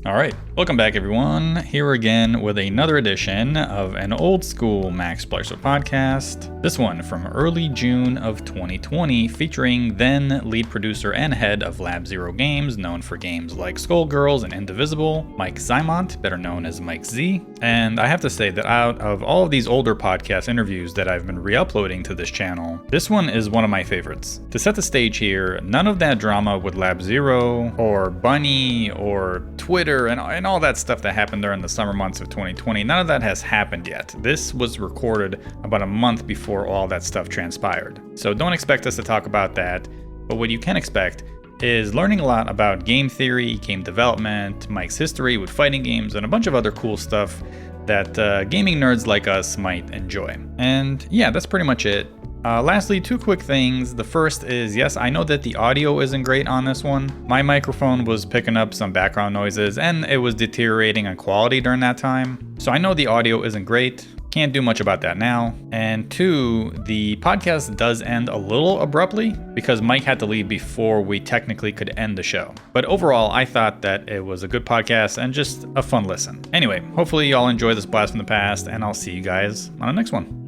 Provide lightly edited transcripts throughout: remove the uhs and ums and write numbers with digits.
All right, welcome back everyone. Here again with another edition of an old school MacSplicer podcast. This one from early June of 2020, featuring then lead producer and head of Lab Zero Games, known for games like Skullgirls and Indivisible, Mike Zaimont, better known as Mike Z. And I have to say that out of all of these older podcast interviews that I've been re-uploading to this channel, this one is one of my favorites. To set the stage here, none of that drama with Lab Zero or Bunny or Twitter and all that stuff that happened during the summer months of 2020, none of that has happened yet. This was recorded about a month before all that stuff transpired. So don't expect us to talk about that, but what you can expect is learning a lot about game theory, game development, Mike's history with fighting games, and a bunch of other cool stuff that gaming nerds like us might enjoy. And yeah, that's pretty much it. Lastly, two quick things. The first is, yes, I know that the audio isn't great on this one. My microphone was picking up some background noises and it was deteriorating in quality during that time. So I know the audio isn't great. Can't do much about that now. And two, the podcast does end a little abruptly because Mike had to leave before we technically could end the show. But overall, I thought that it was a good podcast and just a fun listen. Anyway, hopefully y'all enjoy this blast from the past, and I'll see you guys on the next one.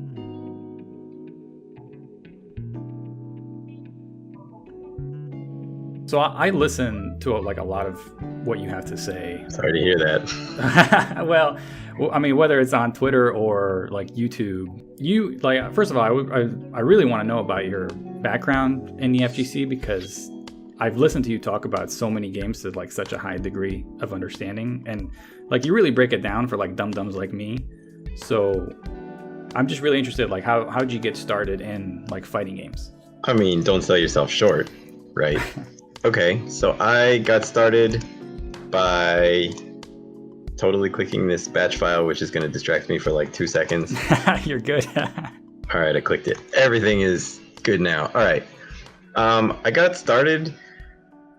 So I listen to a lot of what you have to say. Sorry to hear that. well, I mean, whether it's on Twitter or like YouTube, first of all, I really want to know about your background in the FGC because I've listened to you talk about so many games to like such a high degree of understanding, and like you really break it down for like dum-dums like me. So I'm just really interested, like how'd you get started in like fighting games? I mean, don't sell yourself short, right? Okay, so I got started by totally clicking this batch file, which is going to distract me for like 2 seconds. You're good. All right, I clicked it. Everything is good now. All right. I got started.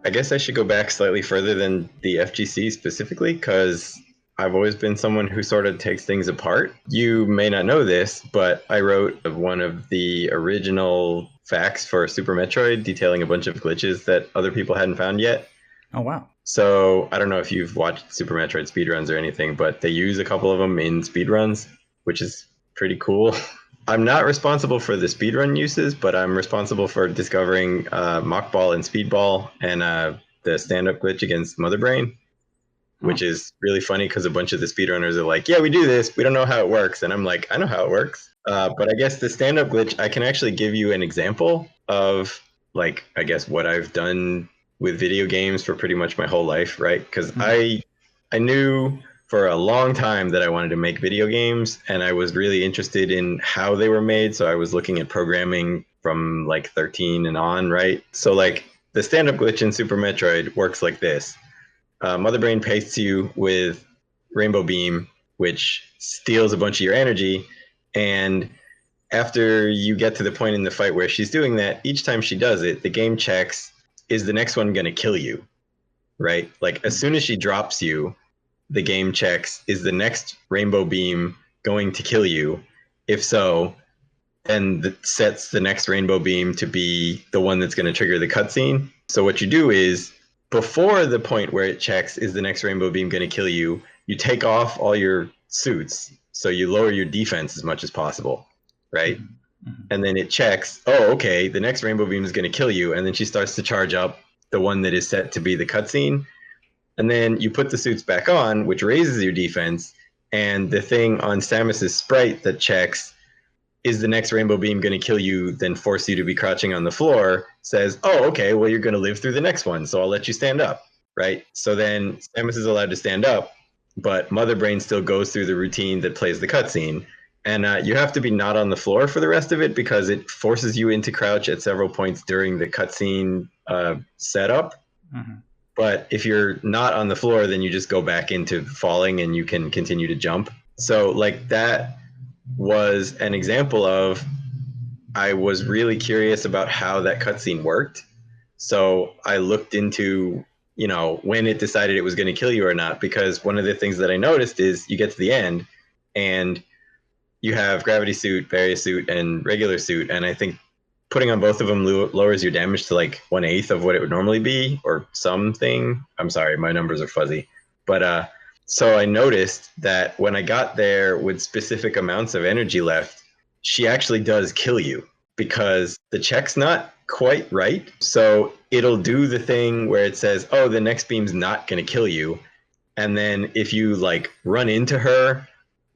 I guess I should go back slightly further than the FGC specifically, because I've always been someone who sort of takes things apart. You may not know this, but I wrote one of the original facts for Super Metroid detailing a bunch of glitches that other people hadn't found yet. Oh, wow. So I don't know if you've watched Super Metroid speedruns or anything, but they use a couple of them in speedruns, which is pretty cool. I'm not responsible for the speedrun uses, but I'm responsible for discovering Mockball and Speedball and the stand-up glitch against Mother Brain, which is really funny because a bunch of the speedrunners are like, yeah, we do this. We don't know how it works. And I'm like, I know how it works. But I guess the stand-up glitch, I can actually give you an example of, like, I guess what I've done with video games for pretty much my whole life, right? Because I knew for a long time that I wanted to make video games, and I was really interested in how they were made. So I was looking at programming from like 13 and on, right? So like the stand-up glitch in Super Metroid works like this. Mother Brain pastes you with Rainbow Beam, which steals a bunch of your energy. And after you get to the point in the fight where she's doing that, each time she does it, the game checks, is the next one going to kill you? Right? Like as soon as she drops you, the game checks, is the next Rainbow Beam going to kill you? If so, then that sets the next Rainbow Beam to be the one that's going to trigger the cutscene. So what you do is, before the point where it checks, is the next Rainbow Beam going to kill you, you take off all your suits. So you lower your defense as much as possible, right? Mm-hmm. And then it checks, oh, okay, the next Rainbow Beam is going to kill you. And then she starts to charge up the one that is set to be the cutscene. And then you put the suits back on, which raises your defense. And the thing on Samus's sprite that checks, is the next Rainbow Beam going to kill you, then force you to be crouching on the floor, says, oh, okay, well, you're going to live through the next one, so I'll let you stand up, right? So then Samus is allowed to stand up, but Mother Brain still goes through the routine that plays the cutscene. And you have to be not on the floor for the rest of it because it forces you into crouch at several points during the cutscene setup. Mm-hmm. But if you're not on the floor, then you just go back into falling and you can continue to jump. So like that was an example of, I was really curious about how that cutscene worked. So I looked into, when it decided it was going to kill you or not, because one of the things that I noticed is you get to the end and you have gravity suit, various suit, and regular suit. And I think putting on both of them lowers your damage to like 1/8 of what it would normally be or something. I'm sorry, my numbers are fuzzy. But so I noticed that when I got there with specific amounts of energy left, she actually does kill you because the check's not quite right. So it'll do the thing where it says, oh, the next beam's not going to kill you. And then if you like run into her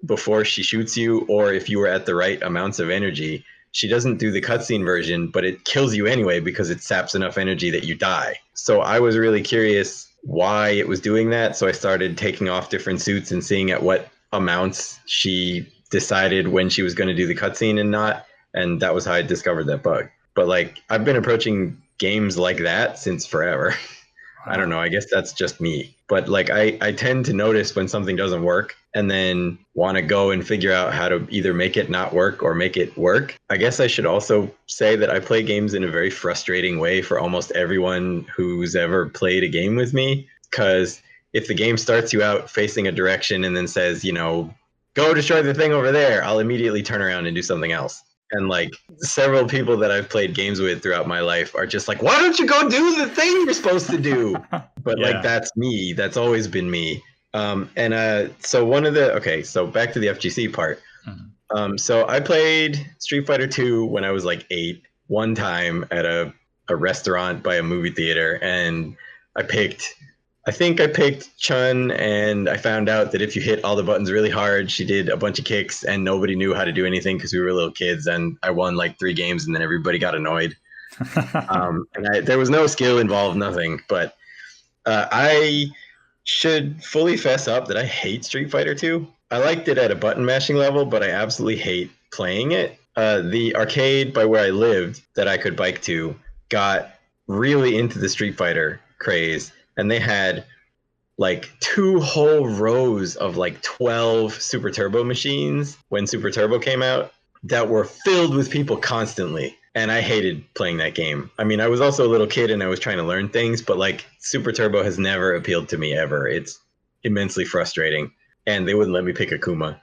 before she shoots you, or if you were at the right amounts of energy, she doesn't do the cutscene version, but it kills you anyway because it saps enough energy that you die. So I was really curious why it was doing that. So I started taking off different suits and seeing at what amounts she decided when she was going to do the cutscene and not. And that was how I discovered that bug. But like, I've been approaching games like that since forever. I don't know. I guess that's just me. But like, I tend to notice when something doesn't work and then want to go and figure out how to either make it not work or make it work. I guess I should also say that I play games in a very frustrating way for almost everyone who's ever played a game with me. Because if the game starts you out facing a direction and then says, you know, go destroy the thing over there, I'll immediately turn around and do something else. And like several people that I've played games with throughout my life are just like, why don't you go do the thing you're supposed to do? But like, that's me. That's always been me. So back to the FGC part. So I played Street Fighter 2 when I was like 8, one time at a restaurant by a movie theater. And I think I picked Chun, and I found out that if you hit all the buttons really hard, she did a bunch of kicks and nobody knew how to do anything because we were little kids, and I won like 3 games and then everybody got annoyed. There was no skill involved, nothing. But I should fully fess up that I hate Street Fighter 2. I liked it at a button mashing level, but I absolutely hate playing it. The arcade by where I lived that I could bike to got really into the Street Fighter craze. And they had like 2 whole rows of like 12 Super Turbo machines when Super Turbo came out that were filled with people constantly. And I hated playing that game. I mean, I was also a little kid and I was trying to learn things, but like Super Turbo has never appealed to me ever. It's immensely frustrating. And they wouldn't let me pick Akuma.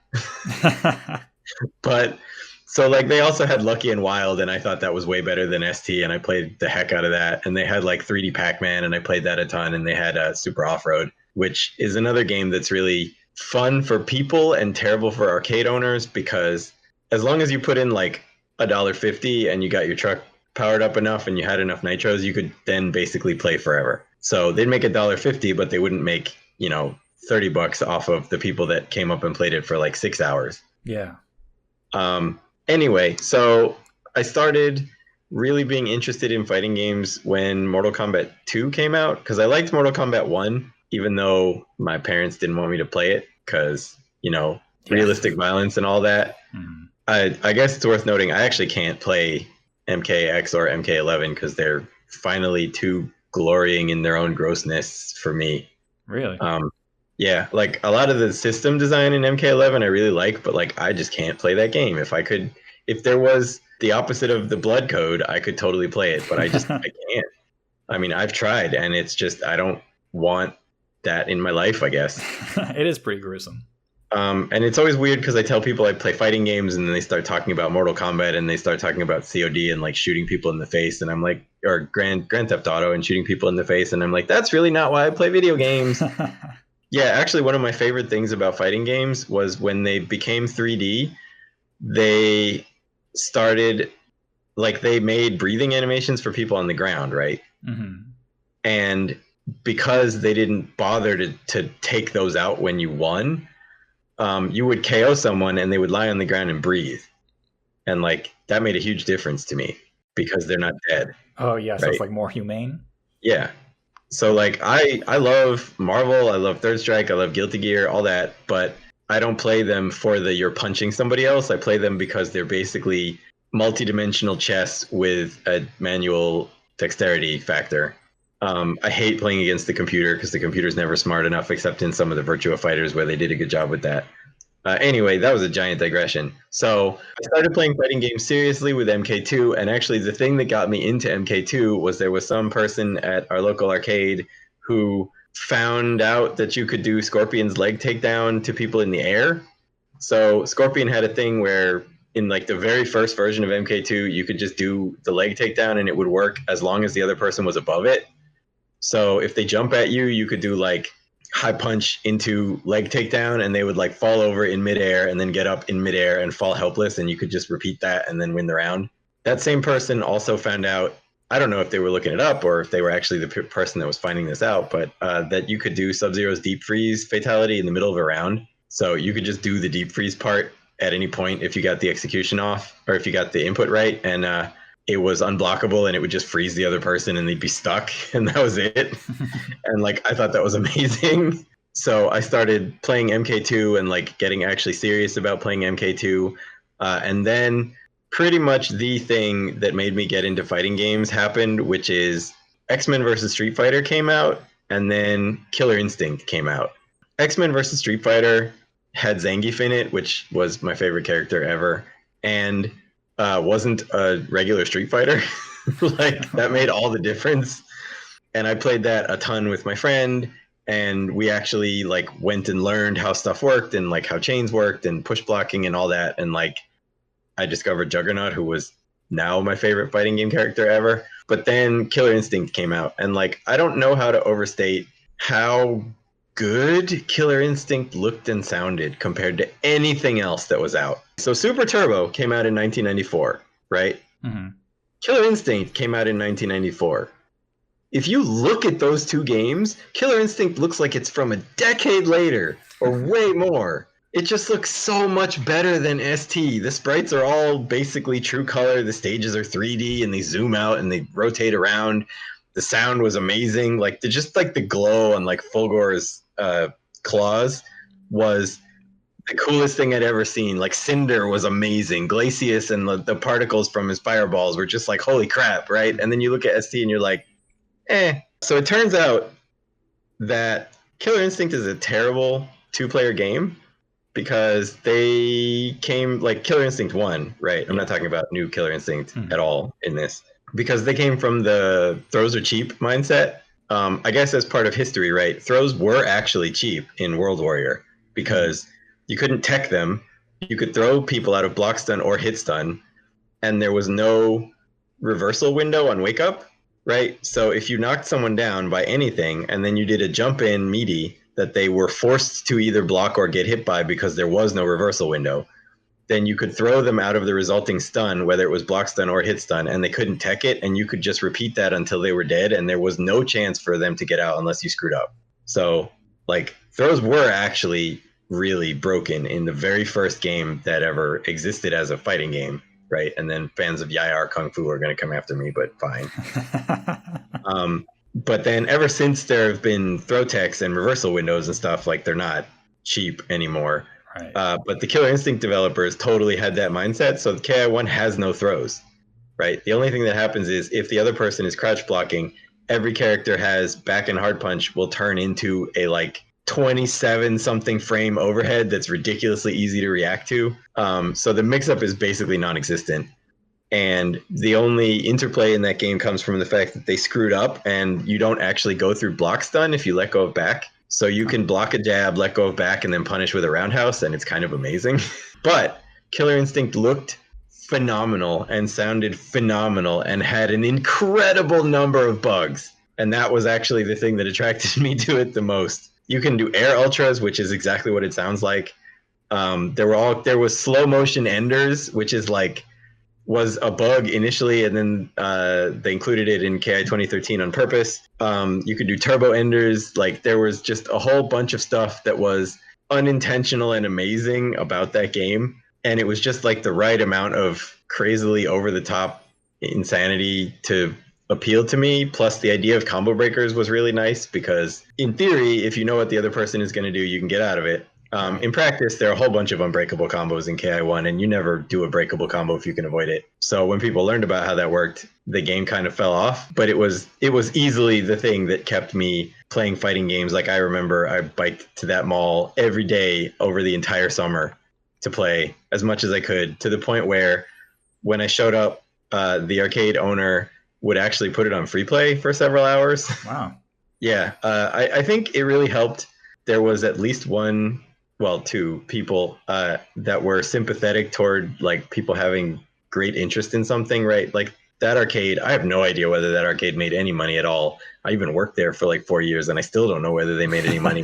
But so like they also had Lucky and Wild, and I thought that was way better than ST, and I played the heck out of that. And they had like 3D Pac-Man, and I played that a ton. And they had Super Off-Road, which is another game that's really fun for people and terrible for arcade owners, because as long as you put in like $1.50 and you got your truck powered up enough and you had enough nitros, you could then basically play forever. So they'd make $1.50, but they wouldn't make, you know, $30 off of the people that came up and played it for like 6 hours. Yeah. Anyway, so I started really being interested in fighting games when Mortal Kombat 2 came out, because I liked Mortal Kombat 1, even though my parents didn't want me to play it because, you know, realistic violence and all that. Mm-hmm. I guess it's worth noting I actually can't play MKX or MK11 because they're finally too glorying in their own grossness for me. Really? Yeah, like a lot of the system design in MK11 I really like, but like I just can't play that game. If there was the opposite of the blood code, I could totally play it, but I can't. I mean, I've tried, and it's just I don't want that in my life, I guess. It is pretty gruesome. And it's always weird because I tell people I play fighting games, and then they start talking about Mortal Kombat, and they start talking about COD and like shooting people in the face, and I'm like, or Grand Theft Auto and shooting people in the face, and I'm like, that's really not why I play video games. Yeah, actually, one of my favorite things about fighting games was when they became 3D, they started, like, they made breathing animations for people on the ground, right? Mm-hmm. And because they didn't bother to take those out when you won, you would KO someone and they would lie on the ground and breathe. And, like, that made a huge difference to me because they're not dead. Oh, yeah, so right? It's, like, more humane? Yeah. So, like, I love Marvel, I love Third Strike, I love Guilty Gear, all that, but I don't play them for you're punching somebody else. I play them because they're basically multi-dimensional chess with a manual dexterity factor. I hate playing against the computer because the computer's never smart enough, except in some of the Virtua Fighters where they did a good job with that. Anyway, that was a giant digression. So I started playing fighting games seriously with MK2, and actually the thing that got me into MK2 was there was some person at our local arcade who found out that you could do Scorpion's leg takedown to people in the air. So Scorpion had a thing where in like the very first version of MK2, you could just do the leg takedown and it would work as long as the other person was above it. So if they jump at you, you could do like high punch into leg takedown, and they would like fall over in midair and then get up in midair and fall helpless, and you could just repeat that and then win the round. That same person also found out, I don't know if they were looking it up or if they were actually the person that was finding this out, but that you could do Sub-Zero's deep freeze fatality in the middle of a round. So you could just do the deep freeze part at any point if you got the execution off or if you got the input right, and it was unblockable and it would just freeze the other person and they'd be stuck, and that was it. And like, I thought that was amazing. So I started playing MK2 and like getting actually serious about playing MK2. And then pretty much the thing that made me get into fighting games happened, which is X-Men vs. Street Fighter came out, and then Killer Instinct came out. X-Men vs. Street Fighter had Zangief in it, which was my favorite character ever, and wasn't a regular Street Fighter. Like, that made all the difference. And I played that a ton with my friend, and we actually like went and learned how stuff worked and like how chains worked and push blocking and all that. And like, I discovered Juggernaut, who was now my favorite fighting game character ever. But then Killer Instinct came out, and like, I don't know how to overstate how good Killer Instinct looked and sounded compared to anything else that was out. So Super Turbo came out in 1994, right? Mm-hmm. Killer Instinct came out in 1994. If you look at those two games, Killer Instinct looks like it's from a decade later or way more. It just looks so much better than ST. The sprites are all basically true color. The stages are 3D and they zoom out and they rotate around. The sound was amazing. Like, just like the glow on like Fulgor's claws was the coolest thing I'd ever seen. Like, Cinder was amazing. Glacius and the particles from his fireballs were just like, holy crap, right? And then you look at ST and you're like, eh. So it turns out that Killer Instinct is a terrible two-player game, because they came like Killer Instinct 1, right? I'm not talking about new Killer Instinct at all in this, because they came from the throws are cheap mindset. I guess as part of history, right? Throws were actually cheap in World Warrior because you couldn't tech them. You could throw people out of block stun or hit stun, and there was no reversal window on wake up, right? So if you knocked someone down by anything and then you did a jump in meaty that they were forced to either block or get hit by because there was no reversal window, then you could throw them out of the resulting stun, whether it was block stun or hit stun, and they couldn't tech it, and you could just repeat that until they were dead, and there was no chance for them to get out unless you screwed up. So, like, throws were actually really broken in the very first game that ever existed as a fighting game, right? And then fans of Yayar Kung Fu are going to come after me, but fine. But then ever since, there have been throw techs and reversal windows and stuff, like, they're not cheap anymore. Right. But the Killer Instinct developers totally had that mindset, so the KI-1 has no throws, right? The only thing that happens is if the other person is crouch blocking, every character has back and hard punch will turn into a like 27 something frame overhead that's ridiculously easy to react to. So the mix-up is basically non-existent. And the only interplay in that game comes from the fact that they screwed up and you don't actually go through block stun if you let go of back. So you can block a jab, let go of back, and then punish with a roundhouse, and it's kind of amazing. But Killer Instinct looked phenomenal and sounded phenomenal and had an incredible number of bugs. And that was actually the thing that attracted me to it the most. You can do air ultras, which is exactly what it sounds like. There was slow motion enders, which is like was a bug initially, and then they included it in KI 2013 on purpose. You could do turbo enders. Like, there was just a whole bunch of stuff that was unintentional and amazing about that game. And it was just like the right amount of crazily over the top insanity to appeal to me. Plus the idea of combo breakers was really nice, because in theory, if you know what the other person is going to do, you can get out of it. In practice, there are a whole bunch of unbreakable combos in KI-1, and you never do a breakable combo if you can avoid it. So when people learned about how that worked, the game kind of fell off. But it was easily the thing that kept me playing fighting games. Like, I remember I biked to that mall every day over the entire summer to play as much as I could, to the point where when I showed up, the arcade owner would actually put it on free play for several hours. Wow. Yeah, I think it really helped. There was at least two people that were sympathetic toward like people having great interest in something, right? Like, that arcade, I have no idea whether that arcade made any money at all. I even worked there for like 4 years and I still don't know whether they made any money.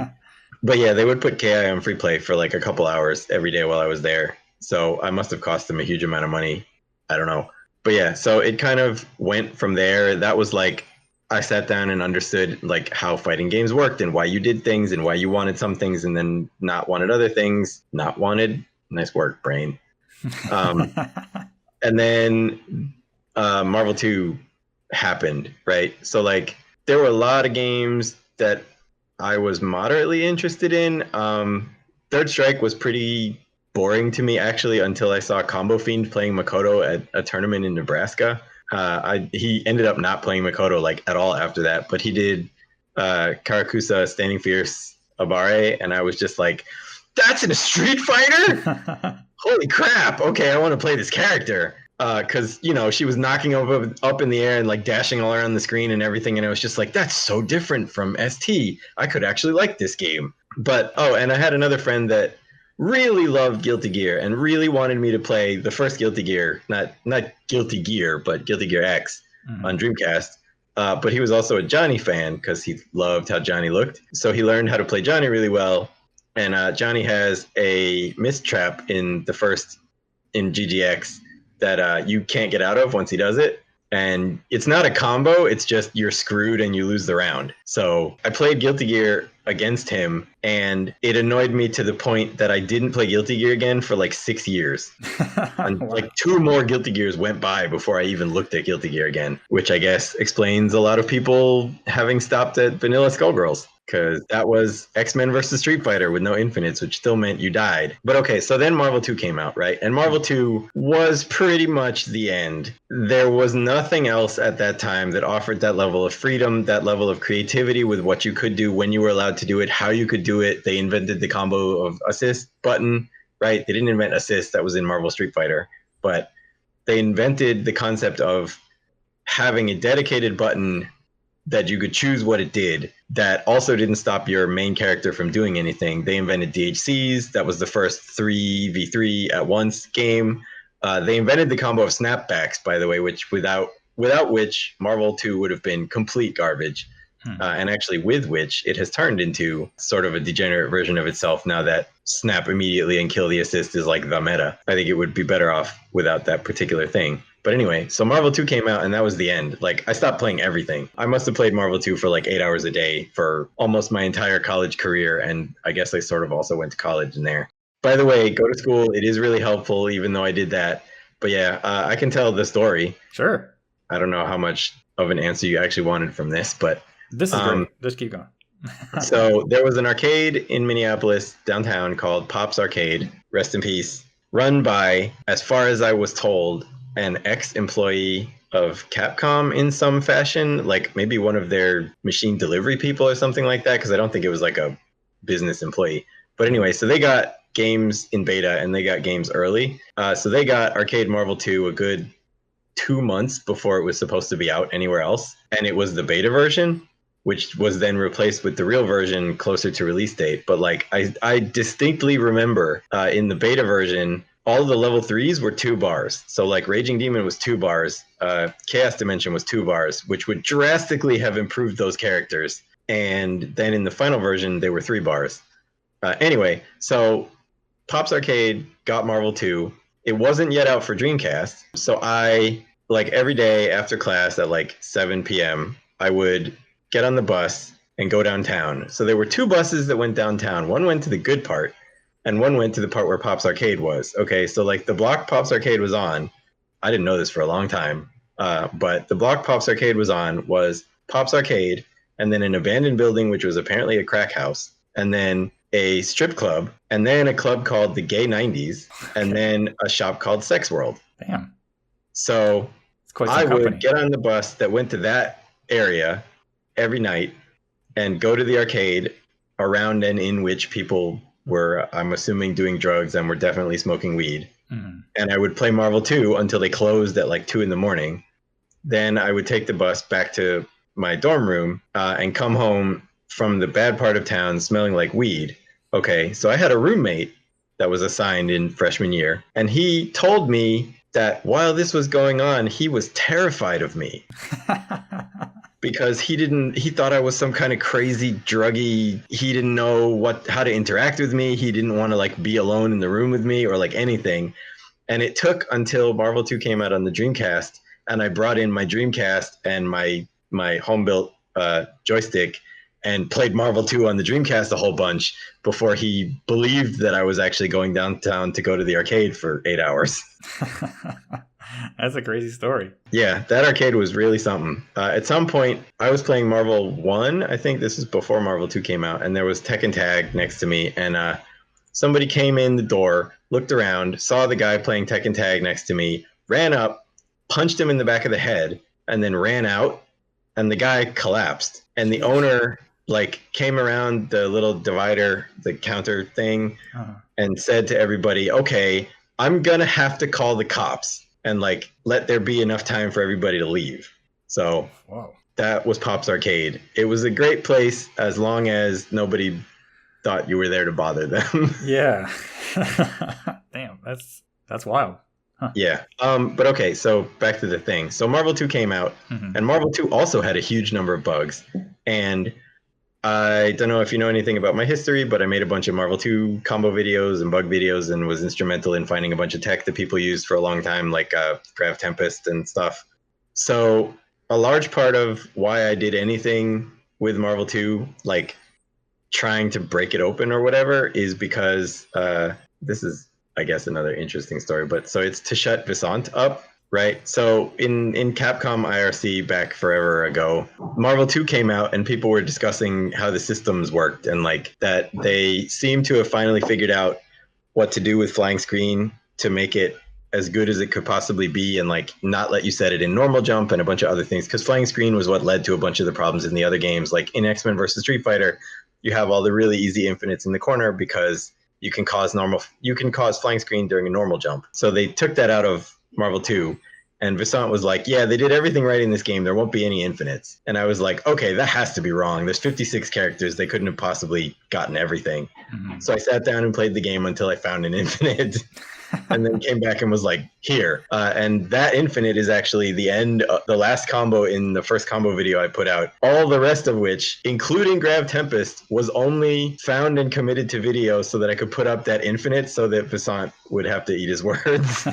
But yeah, they would put KI on free play for like a couple hours every day while I was there. So I must have cost them a huge amount of money. I don't know. But yeah, so it kind of went from there. That was like, I sat down and understood like how fighting games worked and why you did things and why you wanted some things and then not wanted other things. Not wanted. Nice work, brain. And then Marvel 2 happened, right? So like there were a lot of games that I was moderately interested in. Third Strike was pretty boring to me actually until I saw Combo Fiend playing Makoto at a tournament in Nebraska. He ended up not playing Makoto like at all after that, but he did Karakusa Standing Fierce Abare, and I was just like, that's in a Street Fighter? Holy crap! Okay, I want to play this character. Because she was knocking up in the air and like dashing all around the screen and everything, and I was just like, that's so different from ST. I could actually like this game. But and I had another friend that really loved Guilty Gear and really wanted me to play the first Guilty Gear, not Guilty Gear, but Guilty Gear X on Dreamcast. But he was also a Johnny fan because he loved how Johnny looked. So he learned how to play Johnny really well. And Johnny has a mist trap in GGX that you can't get out of once he does it. And it's not a combo, it's just you're screwed and you lose the round. So I played Guilty Gear against him, and it annoyed me to the point that I didn't play Guilty Gear again for like 6 years. And like 2 more Guilty Gears went by before I even looked at Guilty Gear again, which I guess explains a lot of people having stopped at Vanilla Skullgirls. Because that was X-Men versus Street Fighter with no infinites, which still meant you died. But okay, so then Marvel 2 came out, right? And Marvel 2 was pretty much the end. There was nothing else at that time that offered that level of freedom, that level of creativity with what you could do, when you were allowed to do it, how you could do it. They invented the combo of assist button, right? They didn't invent assist, that was in Marvel Street Fighter. But they invented the concept of having a dedicated button that you could choose what it did, that also didn't stop your main character from doing anything. They invented DHCs. That was the first 3v3 at once game. They invented the combo of snapbacks, by the way, which without which Marvel 2 would have been complete garbage. And actually with which it has turned into sort of a degenerate version of itself now that snap immediately and kill the assist is like the meta. I think it would be better off without that particular thing. But anyway, so Marvel 2 came out and that was the end. Like I stopped playing everything. I must have played Marvel 2 for like 8 hours a day for almost my entire college career. And I guess I sort of also went to college in there. By the way, go to school. It is really helpful, even though I did that. But yeah, I can tell the story. Sure. I don't know how much of an answer you actually wanted from this, but this is great. Just keep going. So there was an arcade in Minneapolis downtown called Pop's Arcade, rest in peace, run by, as far as I was told, an ex-employee of Capcom in some fashion, like maybe one of their machine delivery people or something like that, because I don't think it was like a business employee. But anyway, so they got games in beta and they got games early. So they got Arcade Marvel 2 a good 2 months before it was supposed to be out anywhere else. And it was the beta version, which was then replaced with the real version closer to release date. But like I distinctly remember in the beta version, all the level 3s were 2 bars. So like Raging Demon was 2 bars. Chaos Dimension was 2 bars, which would drastically have improved those characters. And then in the final version, they were 3 bars. Anyway, so Pop's Arcade got Marvel 2. It wasn't yet out for Dreamcast. So I, like every day after class at like 7 p.m., I would get on the bus and go downtown. So there were 2 buses that went downtown. One went to the good part, and one went to the part where Pop's Arcade was. Okay, so like the block Pop's Arcade was on, I didn't know this for a long time, but the block Pop's Arcade was on was Pop's Arcade, and then an abandoned building, which was apparently a crack house, and then a strip club, and then a club called the Gay 90s, and then a shop called Sex World. Damn. So I would get on the bus that went to that area every night and go to the arcade around and in which people were, I'm assuming, doing drugs and were definitely smoking weed. Mm-hmm. And I would play Marvel 2 until they closed at like 2 a.m. Then I would take the bus back to my dorm room and come home from the bad part of town smelling like weed. Okay, so I had a roommate that was assigned in freshman year, and he told me that while this was going on, he was terrified of me. Because he thought I was some kind of crazy druggy. He didn't know how to interact with me. He didn't want to like be alone in the room with me or like anything. And it took until Marvel 2 came out on the Dreamcast, and I brought in my Dreamcast and my home built joystick and played Marvel 2 on the Dreamcast a whole bunch before he believed that I was actually going downtown to go to the arcade for 8 hours. That's a crazy story. Yeah, that arcade was really something. At some point, I was playing Marvel 1. I think this is before Marvel 2 came out, and there was Tekken Tag next to me, and somebody came in the door, looked around, saw the guy playing Tekken Tag next to me, ran up, punched him in the back of the head, and then ran out, and the guy collapsed. And the owner like came around the little divider, the counter thing, and said to everybody, okay, I'm going to have to call the cops. And like let there be enough time for everybody to leave. So that was Pop's Arcade. It was a great place as long as nobody thought you were there to bother them. Yeah. Damn, that's wild. Huh. Yeah. But okay, so back to the thing. So Marvel 2 came out, and Marvel 2 also had a huge number of bugs. And I don't know if you know anything about my history, but I made a bunch of Marvel 2 combo videos and bug videos and was instrumental in finding a bunch of tech that people used for a long time, like Grav Tempest and stuff. So a large part of why I did anything with Marvel 2, like trying to break it open or whatever, is because this is, I guess, another interesting story. But so it's to shut Vaisant up. Right. So in Capcom IRC back forever ago, Marvel 2 came out and people were discussing how the systems worked and like that they seem to have finally figured out what to do with flying screen to make it as good as it could possibly be and like not let you set it in normal jump and a bunch of other things, because flying screen was what led to a bunch of the problems in the other games. Like in X-Men versus Street Fighter, you have all the really easy infinites in the corner because you can cause flying screen during a normal jump. So they took that out of Marvel 2, and Vaisant was like, yeah, they did everything right in this game. There won't be any infinites. And I was like, okay, that has to be wrong. There's 56 characters. They couldn't have possibly gotten everything. So I sat down and played the game until I found an infinite and then came back and was like, here. And that infinite is actually the end, the last combo in the first combo video I put out. All the rest of which, including Grav Tempest, was only found and committed to video so that I could put up that infinite so that Vaisant would have to eat his words.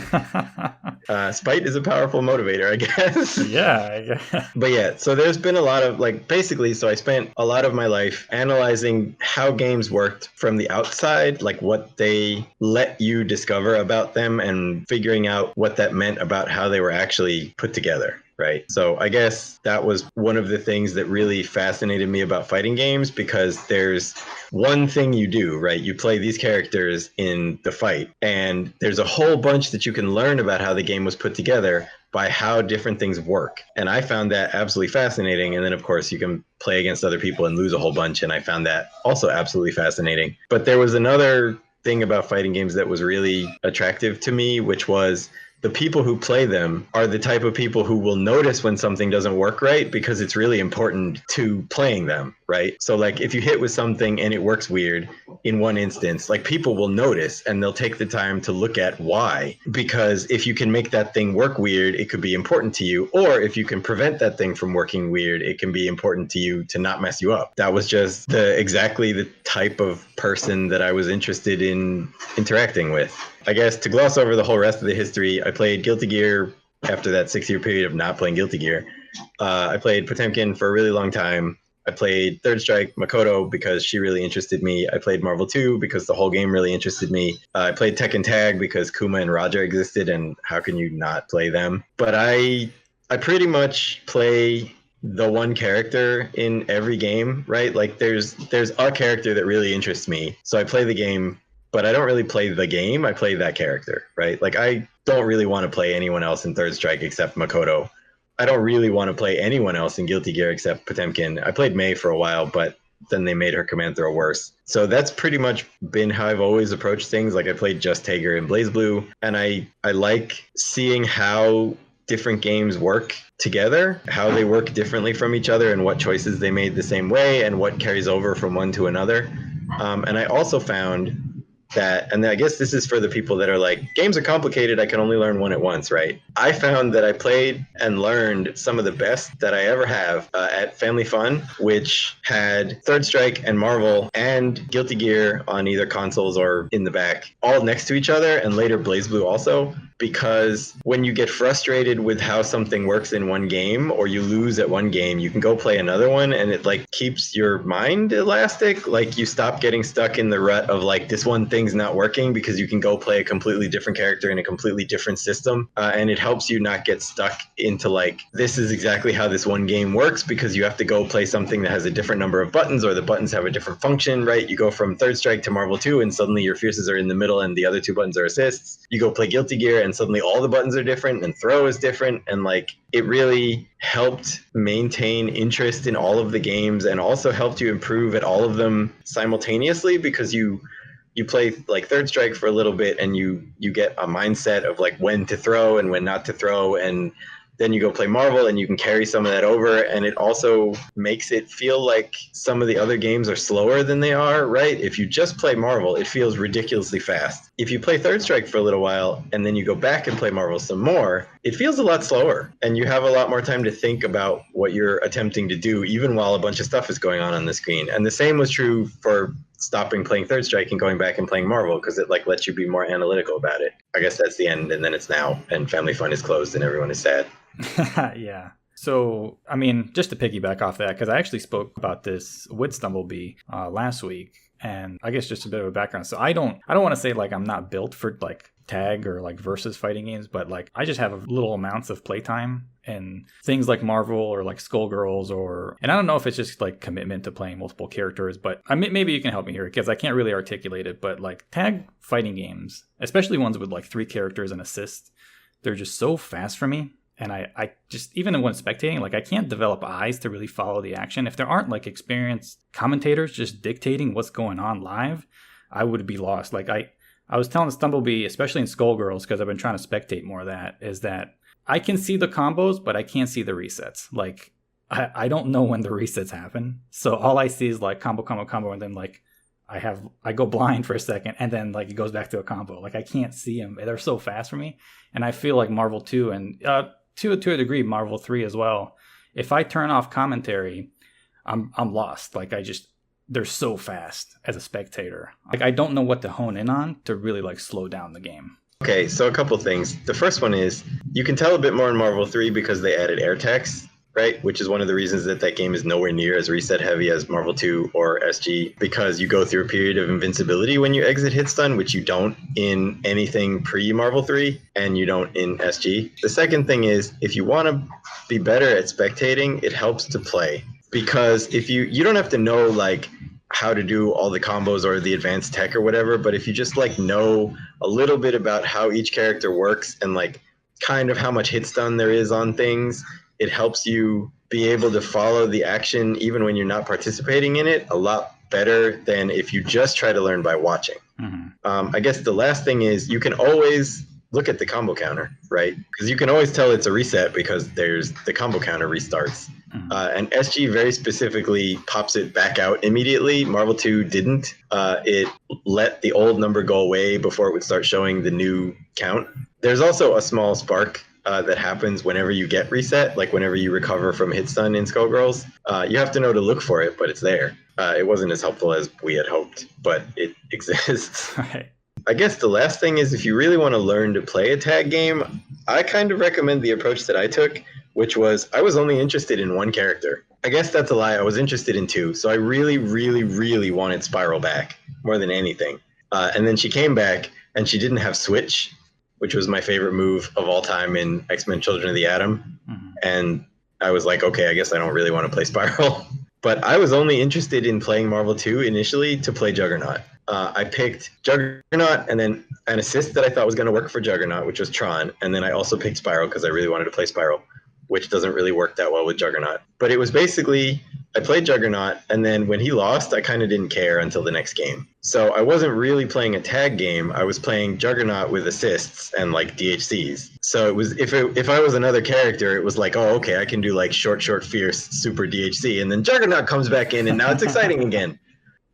Spite is a powerful motivator, I guess. Yeah, I guess. But yeah, so there's been a lot of like, basically, so I spent a lot of my life analyzing how games worked from the outside, like what they let you discover about them and figuring out what that meant about how they were actually put together. Right. So I guess that was one of the things that really fascinated me about fighting games, because there's one thing you do, right? You play these characters in the fight, and there's a whole bunch that you can learn about how the game was put together by how different things work. And I found that absolutely fascinating. And then, of course, you can play against other people and lose a whole bunch. And I found that also absolutely fascinating. But there was another thing about fighting games that was really attractive to me, which was the people who play them are the type of people who will notice when something doesn't work right, because it's really important to playing them, right? So like if you hit with something and it works weird in one instance, like people will notice and they'll take the time to look at why. Because if you can make that thing work weird, it could be important to you. Or if you can prevent that thing from working weird, it can be important to you to not mess you up. That was just exactly the type of person that I was interested in interacting with. I guess to gloss over the whole rest of the history, I played Guilty Gear after that 6-year period of not playing Guilty Gear. I played Potemkin for a really long time. I played Third Strike Makoto because she really interested me. I played Marvel 2 because the whole game really interested me. I played Tekken Tag because Kuma and Raja existed, and how can you not play them? But I pretty much play the one character in every game, right? Like there's a character that really interests me. So I play the game, but I don't really play the game. I play that character, right? Like I don't really want to play anyone else in Third Strike except Makoto. I don't really want to play anyone else in Guilty Gear except Potemkin. I played Mei for a while, but then they made her command throw worse. So that's pretty much been how I've always approached things. Like I played Just Tager in BlazBlue, and I like seeing how different games work together, how they work differently from each other, and what choices they made the same way and what carries over from one to another. And I also found that, and I guess this is for the people that are like, games are complicated, I can only learn one at once, right? I found that I played and learned some of the best that I ever have at Family Fun, which had Third Strike and Marvel and Guilty Gear on either consoles or in the back, all next to each other, and later BlazBlue also. Because when you get frustrated with how something works in one game, or you lose at one game, you can go play another one, and it like keeps your mind elastic. Like you stop getting stuck in the rut of like, this one thing's not working, because you can go play a completely different character in a completely different system. And it helps you not get stuck into like, this is exactly how this one game works, because you have to go play something that has a different number of buttons, or the buttons have a different function, right? You go from Third Strike to Marvel 2, and suddenly your fierces are in the middle and the other two buttons are assists. You go play Guilty Gear, and suddenly all the buttons are different, and throw is different, and like it really helped maintain interest in all of the games, and also helped you improve at all of them simultaneously, because you play like Third Strike for a little bit, and you get a mindset of like when to throw and when not to throw, and then you go play Marvel and you can carry some of that over, and it also makes it feel like some of the other games are slower than they are, right? If you just play Marvel, it feels ridiculously fast. If you play Third Strike for a little while and then you go back and play Marvel some more, it feels a lot slower, and you have a lot more time to think about what you're attempting to do, even while a bunch of stuff is going on the screen. And the same was true for stopping playing Third Strike and going back and playing Marvel, because it like lets you be more analytical about it. I guess that's the end, and then it's now, and Family Fun is closed and everyone is sad. Yeah. So, I mean, just to piggyback off that, because I actually spoke about this with Stumblebee last week, and I guess just a bit of a background. So I don't want to say like I'm not built for like tag or like versus fighting games, but like I just have little amounts of playtime and things like Marvel or like Skullgirls, and I don't know if it's just like commitment to playing multiple characters, but maybe you can help me here, because I can't really articulate it. But like tag fighting games, especially ones with like 3 characters and assists, they're just so fast for me. And I just, even when spectating, like I can't develop eyes to really follow the action. If there aren't like experienced commentators just dictating what's going on live, I would be lost. Like I was telling Stumblebee, especially in Skullgirls, because I've been trying to spectate more of that, is that I can see the combos, but I can't see the resets. Like I don't know when the resets happen. So all I see is like combo, and then like I go blind for a second, and then like it goes back to a combo. Like I can't see them. They're so fast for me. And I feel like Marvel 2 and to a degree Marvel 3 as well, if I turn off commentary, I'm lost. Like they're so fast as a spectator. Like I don't know what to hone in on to really like slow down the game. Okay, so a couple things. The first one is you can tell a bit more in Marvel 3 because they added air text, right? Which is one of the reasons that game is nowhere near as reset heavy as Marvel 2 or SG, because you go through a period of invincibility when you exit hit stun, which you don't in anything pre-Marvel 3, and you don't in SG. The second thing is, if you want to be better at spectating, it helps to play. Because if you don't have to know like how to do all the combos or the advanced tech or whatever, but if you just like know a little bit about how each character works and like kind of how much hit stun there is on things, it helps you be able to follow the action even when you're not participating in it a lot better than if you just try to learn by watching. Mm-hmm. I guess the last thing is you can always look at the combo counter, right? Because you can always tell it's a reset because there's the combo counter restarts. Mm-hmm. And SG very specifically pops it back out immediately. Marvel 2 didn't. It let the old number go away before it would start showing the new count. There's also a small spark that happens whenever you get reset, like whenever you recover from hit stun in Skullgirls. You have to know to look for it, but it's there. It wasn't as helpful as we had hoped, but it exists. Right. I guess the last thing is, if you really want to learn to play a tag game, I kind of recommend the approach that I took, which was I was only interested in one character. I guess that's a lie. I was interested in 2. So I really, really, really wanted Spiral back more than anything. And then she came back and she didn't have Switch, which was my favorite move of all time in X-Men Children of the Atom. Mm-hmm. And I was like, okay, I guess I don't really want to play Spiral. But I was only interested in playing Marvel 2 initially to play Juggernaut. I picked Juggernaut and then an assist that I thought was going to work for Juggernaut, which was Tron. And then I also picked Spiral because I really wanted to play Spiral, which doesn't really work that well with Juggernaut. But it was basically, I played Juggernaut, and then when he lost, I kind of didn't care until the next game. So I wasn't really playing a tag game. I was playing Juggernaut with assists and like DHCs. So it was, if I was another character, it was like, oh, okay, I can do like short, fierce, super DHC. And then Juggernaut comes back in, and now it's exciting again.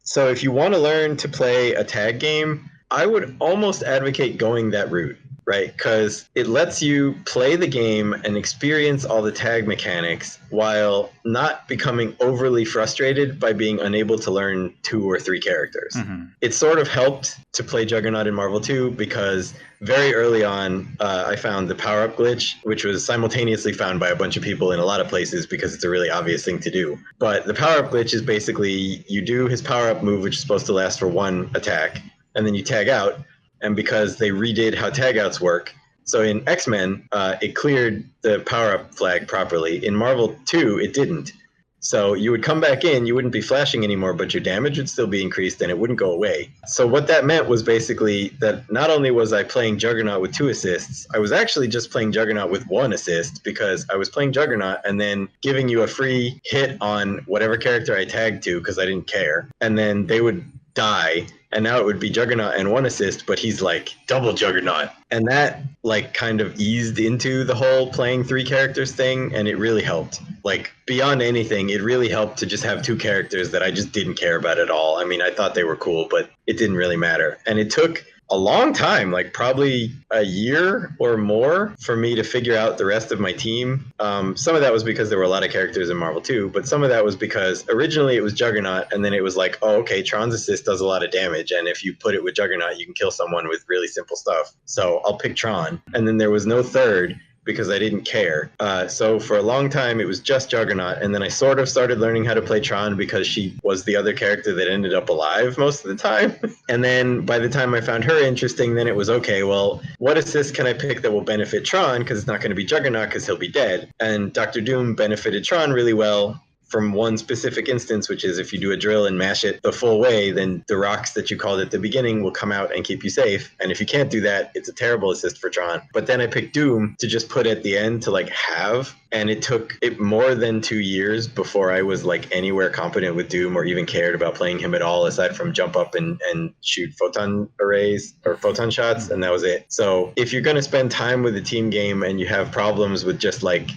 So if you want to learn to play a tag game, I would almost advocate going that route, right? Because it lets you play the game and experience all the tag mechanics while not becoming overly frustrated by being unable to learn 2 or 3 characters. It sort of helped to play Juggernaut in Marvel 2 because very early on, I found the power-up glitch, which was simultaneously found by a bunch of people in a lot of places because it's a really obvious thing to do. But the power-up glitch is basically you do his power-up move, which is supposed to last for 1 attack, and then you tag out. And because they redid how tagouts work, so in X-Men, it cleared the power-up flag properly. In Marvel 2, it didn't. So you would come back in, you wouldn't be flashing anymore, but your damage would still be increased and it wouldn't go away. So what that meant was basically that not only was I playing Juggernaut with 2 assists, I was actually just playing Juggernaut with 1 assist because I was playing Juggernaut and then giving you a free hit on whatever character I tagged to because I didn't care. And then they would die, and now it would be Juggernaut and 1 assist, but he's like double Juggernaut. And that like kind of eased into the whole playing 3 characters thing, and it really helped. Like beyond anything, it really helped to just have 2 characters that I just didn't care about at all. I mean, I thought they were cool, but it didn't really matter. And it took a long time, like probably a year or more, for me to figure out the rest of my team. Some of that was because there were a lot of characters in Marvel 2, but some of that was because originally it was Juggernaut, and then it was like, oh, okay, Tron's assist does a lot of damage, and if you put it with Juggernaut, you can kill someone with really simple stuff. So I'll pick Tron. And then there was no third, because I didn't care. So for a long time, it was just Juggernaut. And then I sort of started learning how to play Tron because she was the other character that ended up alive most of the time. And then by the time I found her interesting, then it was, okay, well, what assist can I pick that will benefit Tron? Because it's not going to be Juggernaut because he'll be dead. And Dr. Doom benefited Tron really well from one specific instance, which is if you do a drill and mash it the full way, then the rocks that you called at the beginning will come out and keep you safe. And if you can't do that, it's a terrible assist for Tron. But then I picked Doom to just put at the end to like have, and it took it more than 2 years before I was like anywhere competent with Doom or even cared about playing him at all, aside from jump up and shoot photon arrays or photon shots, and that was it. So if you're going to spend time with a team game and you have problems with just like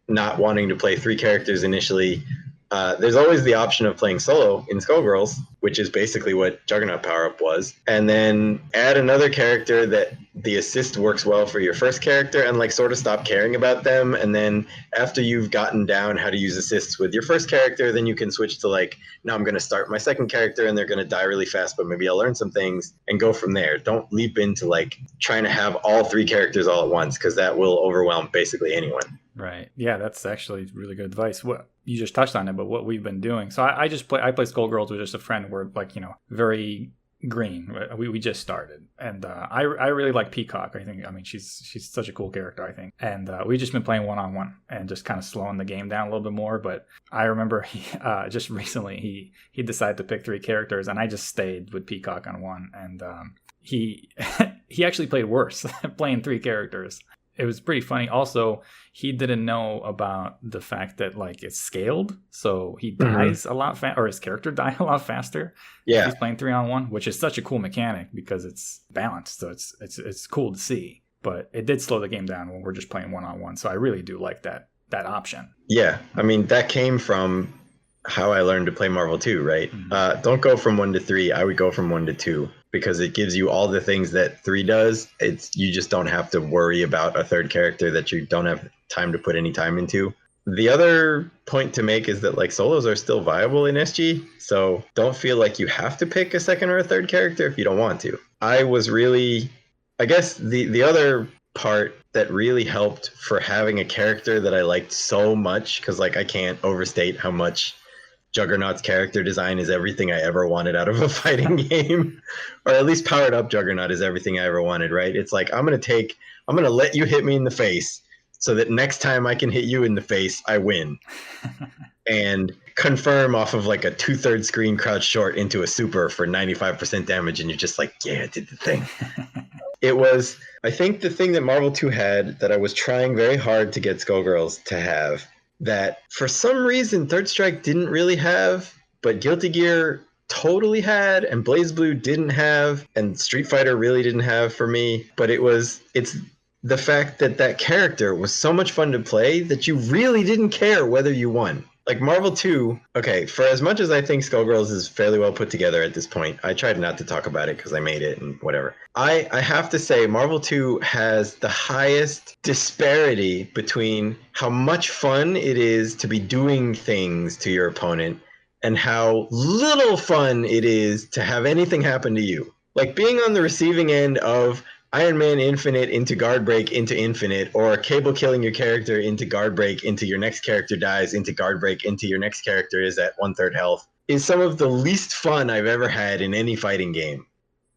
not wanting to play 3 characters initially, there's always the option of playing solo in Skullgirls, which is basically what Juggernaut power-up was, and then add another character that the assist works well for your first character and like sort of stop caring about them. And then after you've gotten down how to use assists with your first character, then you can switch to like, now I'm going to start my second character and they're going to die really fast, but maybe I'll learn some things and go from there. Don't leap into like trying to have all 3 characters all at once, because that will overwhelm basically anyone. Right. Yeah, that's actually really good advice. What you just touched on it, but what we've been doing. So I play Skullgirls with just a friend. We're like, very green. We just started, and I really like Peacock. I mean she's such a cool character, I think. And we've just been playing 1-on-1 and just kind of slowing the game down a little bit more. But I remember just recently he decided to pick 3 characters, and I just stayed with Peacock on 1, and he he actually played worse playing 3 characters. It was pretty funny. Also, he didn't know about the fact that like it's scaled, so he dies a lot or his character dies a lot faster. Yeah, if he's playing 3-on-1, which is such a cool mechanic because it's balanced, so it's cool to see. But it did slow the game down when we're just playing 1-on-1. So I really do like that option. Yeah, I mean that came from how I learned to play Marvel 2, right? Don't go from 1 to 3. I would go from 1 to 2. Because it gives you all the things that 3 does. You just don't have to worry about a third character that you don't have time to put any time into. The other point to make is that like solos are still viable in SG, so don't feel like you have to pick a second or a third character if you don't want to. I guess the other part that really helped for having a character that I liked so much, because like I can't overstate how much Juggernaut's character design is everything I ever wanted out of a fighting game, or at least powered up Juggernaut is everything I ever wanted, right? It's like, I'm going to let you hit me in the face so that next time I can hit you in the face, I win. And confirm off of like a 2/3 screen crouch short into a super for 95% damage. And you're just like, yeah, it did the thing. It was, I think the thing that Marvel 2 had that I was trying very hard to get Skullgirls to have, that for some reason Third Strike didn't really have, but Guilty Gear totally had, and BlazBlue didn't have, and Street Fighter really didn't have for me. But it's the fact that character was so much fun to play that you really didn't care whether you won. like Marvel 2, okay, for as much as I think Skullgirls is fairly well put together at this point, I tried not to talk about it because I made it and whatever. I have to say Marvel 2 has the highest disparity between how much fun it is to be doing things to your opponent and how little fun it is to have anything happen to you. Like being on the receiving end of Iron Man Infinite into guard break into Infinite, or Cable killing your character into guard break into your next character dies into guard break into your next character is at 1/3 health, is some of the least fun I've ever had in any fighting game.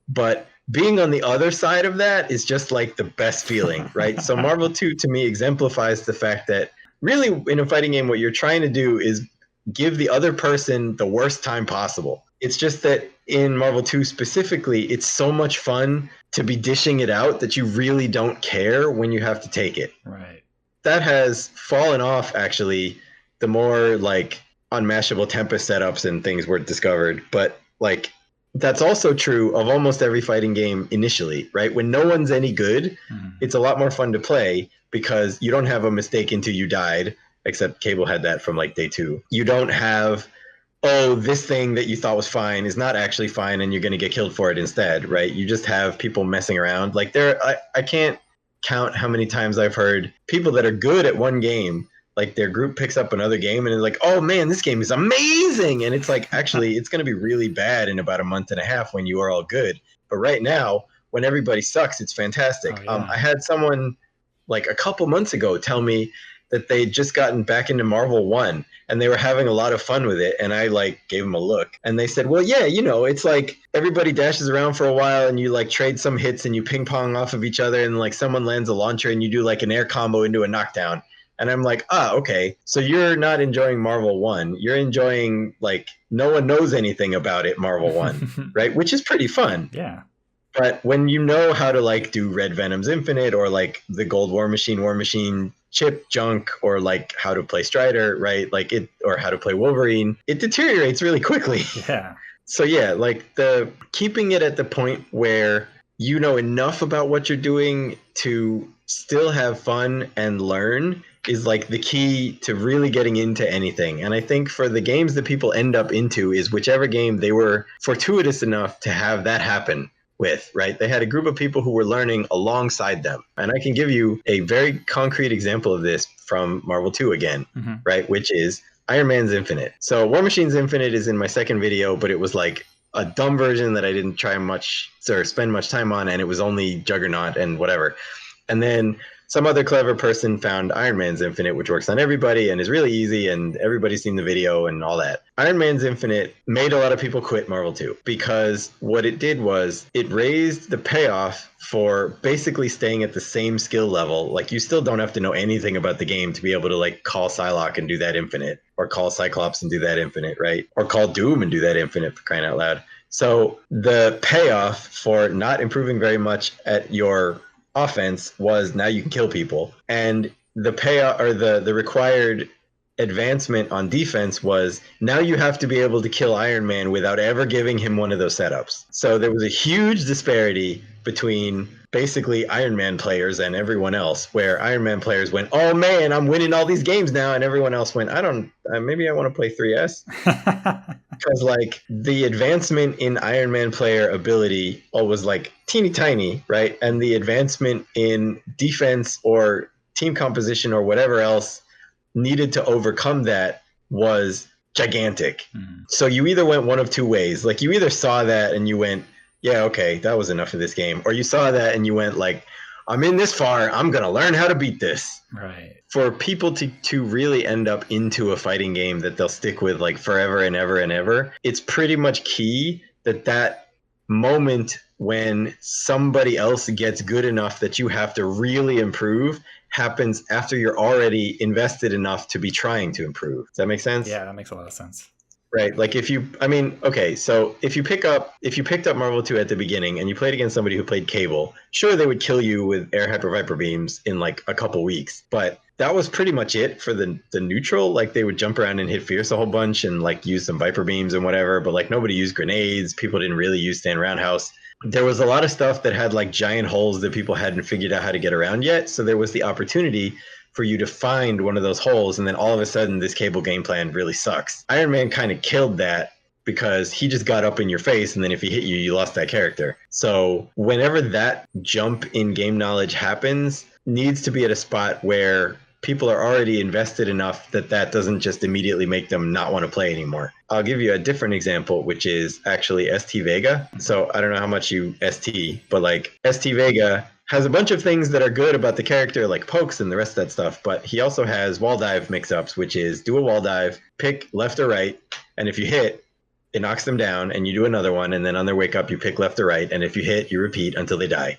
But being on the other side of that is just like the best feeling, right? So Marvel 2 to me exemplifies the fact that really in a fighting game, what you're trying to do is give the other person the worst time possible. It's just that in Marvel 2 specifically, it's so much fun to be dishing it out that you really don't care when you have to take it. Right. That has fallen off, actually, the more like unmashable Tempest setups and things were discovered. But like that's also true of almost every fighting game initially, right? When no one's any good, it's a lot more fun to play because you don't have a mistake until you died, except Cable had that from like day 2. You don't have, oh, this thing that you thought was fine is not actually fine and you're going to get killed for it instead, right? You just have people messing around. Like I can't count how many times I've heard people that are good at one game, like their group picks up another game and they're like, oh man, this game is amazing. And it's like, actually, it's going to be really bad in about a month and a half when you are all good. But right now, when everybody sucks, it's fantastic. Oh, yeah. I had someone like a couple months ago tell me that they'd just gotten back into Marvel 1 and they were having a lot of fun with it. And I like gave them a look and they said, well, yeah, you know, it's like everybody dashes around for a while and you like trade some hits and you ping pong off of each other and like someone lands a launcher and you do like an air combo into a knockdown. And I'm like, okay. So you're not enjoying Marvel 1. You're enjoying like no one knows anything about it, Marvel 1, right? Which is pretty fun. Yeah. But when you know how to like do Red Venom's Infinite or like the Gold War Machine chip junk or like how to play Strider, right? Like it, or how to play Wolverine, it deteriorates really quickly. Yeah. So yeah, like the keeping it at the point where you know enough about what you're doing to still have fun and learn is like the key to really getting into anything. And I think for the games that people end up into is whichever game they were fortuitous enough to have that happen with, right? They had a group of people who were learning alongside them. And I can give you a very concrete example of this from Marvel 2 again, right? Which is Iron Man's Infinite. So War Machine's Infinite is in my second video, but it was like a dumb version that I didn't try much or spend much time on, and it was only Juggernaut and whatever. And then some other clever person found Iron Man's Infinite, which works on everybody and is really easy, and everybody's seen the video and all that. Iron Man's Infinite made a lot of people quit Marvel 2 because what it did was it raised the payoff for basically staying at the same skill level. Like you still don't have to know anything about the game to be able to like call Psylocke and do that Infinite, or call Cyclops and do that Infinite, right? Or call Doom and do that Infinite, for crying out loud. So the payoff for not improving very much at your offense was now you can kill people, and the payoff or the required advancement on defense was now you have to be able to kill Iron Man without ever giving him one of those setups. So there was a huge disparity between basically Iron Man players and everyone else, where Iron Man players went, oh man, I'm winning all these games now, and everyone else went, maybe I want to play 3S. Because like the advancement in Iron Man player ability was like teeny tiny, right? And the advancement in defense or team composition or whatever else needed to overcome that was gigantic. So you either went one of two ways. Like you either saw that and you went, yeah, okay, that was enough of this game. Or you saw that and you went like, I'm in this far, I'm going to learn how to beat this. Right. For people to really end up into a fighting game that they'll stick with like forever and ever and ever, it's pretty much key that moment when somebody else gets good enough that you have to really improve happens after you're already invested enough to be trying to improve. Does that make sense? Yeah, that makes a lot of sense. Right. Like so if you picked up Marvel 2 at the beginning and you played against somebody who played Cable, sure, they would kill you with air hyper viper beams in like a couple weeks, but that was pretty much it for the neutral. Like they would jump around and hit Fierce a whole bunch and like use some viper beams and whatever, but like nobody used grenades. People didn't really use stand roundhouse. There was a lot of stuff that had like giant holes that people hadn't figured out how to get around yet. So there was the opportunity for you to find one of those holes, and then all of a sudden this cable game plan really sucks. Iron Man kind of killed that because he just got up in your face, and then if he hit you, you lost that character. So whenever that jump in game knowledge happens, needs to be at a spot where people are already invested enough that that doesn't just immediately make them not want to play anymore. I'll give you a different example, which is actually ST Vega. So I don't know how much you ST, but like ST Vega has a bunch of things that are good about the character, like pokes and the rest of that stuff, but he also has wall dive mix-ups, which is do a wall dive, pick left or right, and if you hit, it knocks them down, and you do another one, and then on their wake up, you pick left or right, and if you hit, you repeat until they die.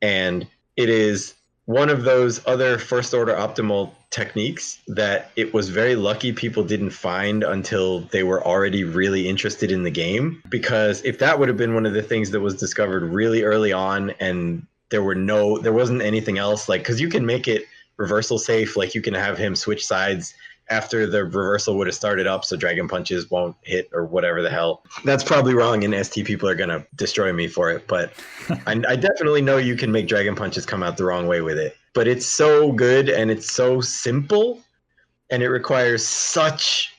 And it is one of those other first order optimal techniques that it was very lucky people didn't find until they were already really interested in the game. Because if that would have been one of the things that was discovered really early on and there wasn't anything else, like, because you can make it reversal safe, like you can have him switch sides after the reversal would have started up so dragon punches won't hit or whatever the hell. That's probably wrong, and ST people are going to destroy me for it, but I definitely know you can make dragon punches come out the wrong way with it. But it's so good and it's so simple, and it requires such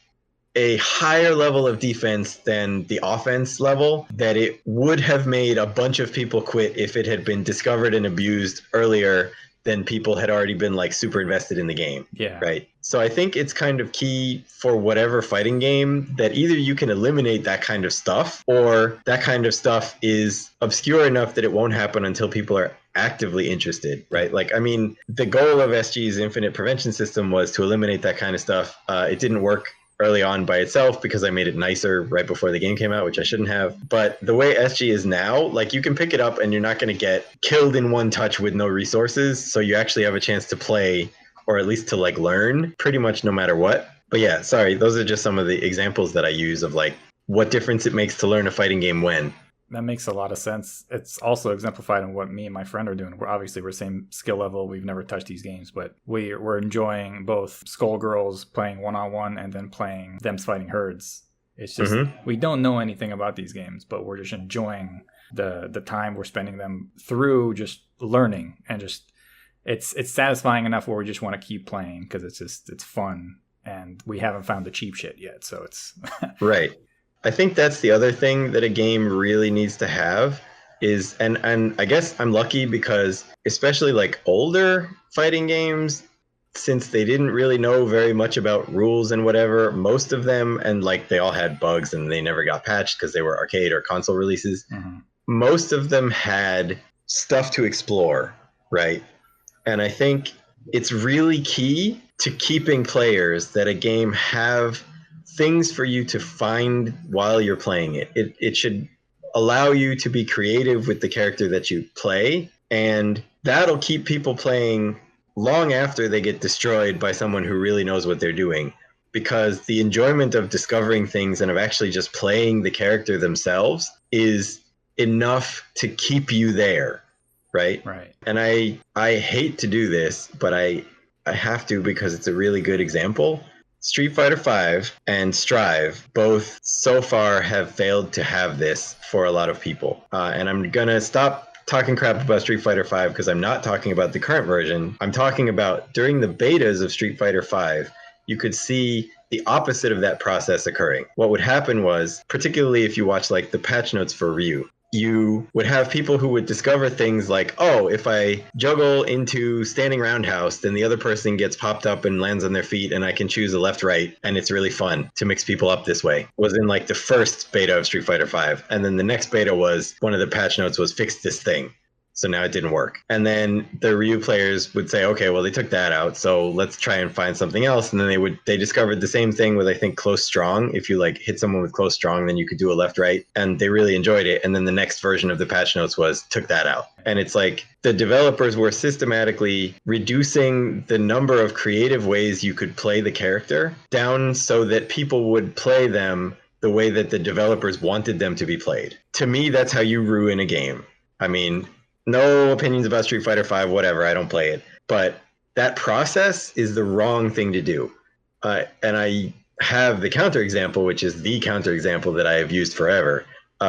a higher level of defense than the offense level that it would have made a bunch of people quit if it had been discovered and abused earlier than people had already been like super invested in the game. Yeah. Right. So I think it's kind of key for whatever fighting game that either you can eliminate that kind of stuff, or that kind of stuff is obscure enough that it won't happen until people are actively interested. Right. Like, I mean, the goal of SG's infinite prevention system was to eliminate that kind of stuff. It didn't work early on by itself because I made it nicer right before the game came out, which I shouldn't have. But the way SG is now, like, you can pick it up and you're not going to get killed in one touch with no resources. So you actually have a chance to play, or at least to like learn pretty much no matter what. But yeah, sorry, those are just some of the examples that I use of like what difference it makes to learn a fighting game when. That makes a lot of sense. It's also exemplified in what me and my friend are doing. We're same skill level. We've never touched these games, but we're enjoying both Skullgirls playing one-on-one and then playing them fighting herds. It's just, we don't know anything about these games, but we're just enjoying the time we're spending them through just learning, and just it's satisfying enough where we just want to keep playing because it's fun, and we haven't found the cheap shit yet. So it's right. I think that's the other thing that a game really needs to have is, and I guess I'm lucky because especially like older fighting games, since they didn't really know very much about rules and whatever, most of them, and like they all had bugs and they never got patched because they were arcade or console releases. Most of them had stuff to explore, right? And I think it's really key to keeping players that a game have things for you to find while you're playing it. It should allow you to be creative with the character that you play, and that'll keep people playing long after they get destroyed by someone who really knows what they're doing, because the enjoyment of discovering things and of actually just playing the character themselves is enough to keep you there, right? And I hate to do this, but I have to because it's a really good example. Street Fighter V and Strive both so far have failed to have this for a lot of people. And I'm going to stop talking crap about Street Fighter V because I'm not talking about the current version. I'm talking about during the betas of Street Fighter V, you could see the opposite of that process occurring. What would happen was, particularly if you watch like the patch notes for Ryu, you would have people who would discover things like, oh, if I juggle into standing roundhouse, then the other person gets popped up and lands on their feet and I can choose a left, right. And it's really fun to mix people up this way. Was in like the first beta of Street Fighter V. And then the next beta was, one of the patch notes was fix this thing. So now it didn't work. And then the Ryu players would say, okay, well, they took that out, so let's try and find something else. And then they discovered the same thing with, I think, close strong. If you like hit someone with close strong, then you could do a left, right. And they really enjoyed it. And then the next version of the patch notes was took that out. And it's like the developers were systematically reducing the number of creative ways you could play the character down so that people would play them the way that the developers wanted them to be played. To me, that's how you ruin a game. I mean, no opinions about Street Fighter V, whatever, I don't play it. But that process is the wrong thing to do. And I have the counterexample, which is the counterexample that I have used forever,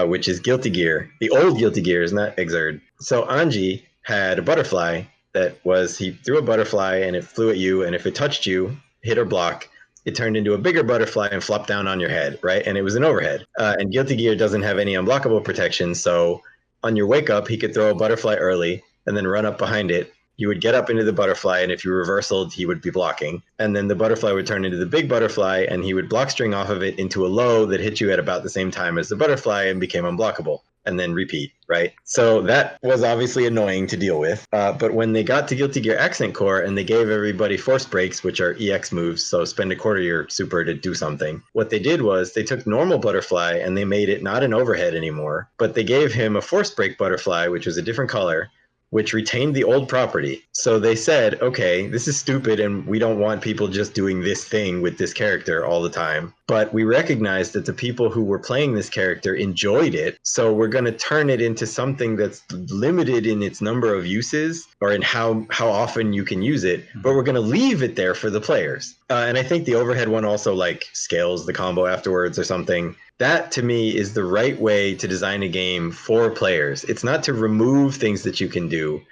which is Guilty Gear. The old Guilty Gear is not Xrd. So Anji had a butterfly that was he threw a butterfly and it flew at you, and if it touched you, hit or block, it turned into a bigger butterfly and flopped down on your head, right? And it was an overhead. And Guilty Gear doesn't have any unblockable protection, so on your wake up, he could throw a butterfly early and then run up behind it. You would get up into the butterfly, and if you reversaled, he would be blocking. And then the butterfly would turn into the big butterfly, and he would block string off of it into a low that hit you at about the same time as the butterfly and became unblockable, and then repeat, right? So that was obviously annoying to deal with. But when they got to Guilty Gear Accent Core and they gave everybody force breaks, which are EX moves, so spend a quarter of your super to do something, what they did was they took normal butterfly and they made it not an overhead anymore, but they gave him a force break butterfly, which was a different color, which retained the old property. So they said, okay, this is stupid and we don't want people just doing this thing with this character all the time. But we recognize that the people who were playing this character enjoyed it. So we're going to turn it into something that's limited in its number of uses or in how often you can use it. But we're going to leave it there for the players. And I think the overhead one also like scales the combo afterwards or something. That to me is the right way to design a game for players. It's not to remove things that you can do.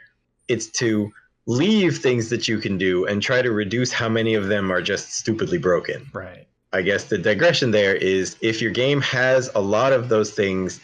It's to leave things that you can do and try to reduce how many of them are just stupidly broken. Right. I guess the digression there is if your game has a lot of those things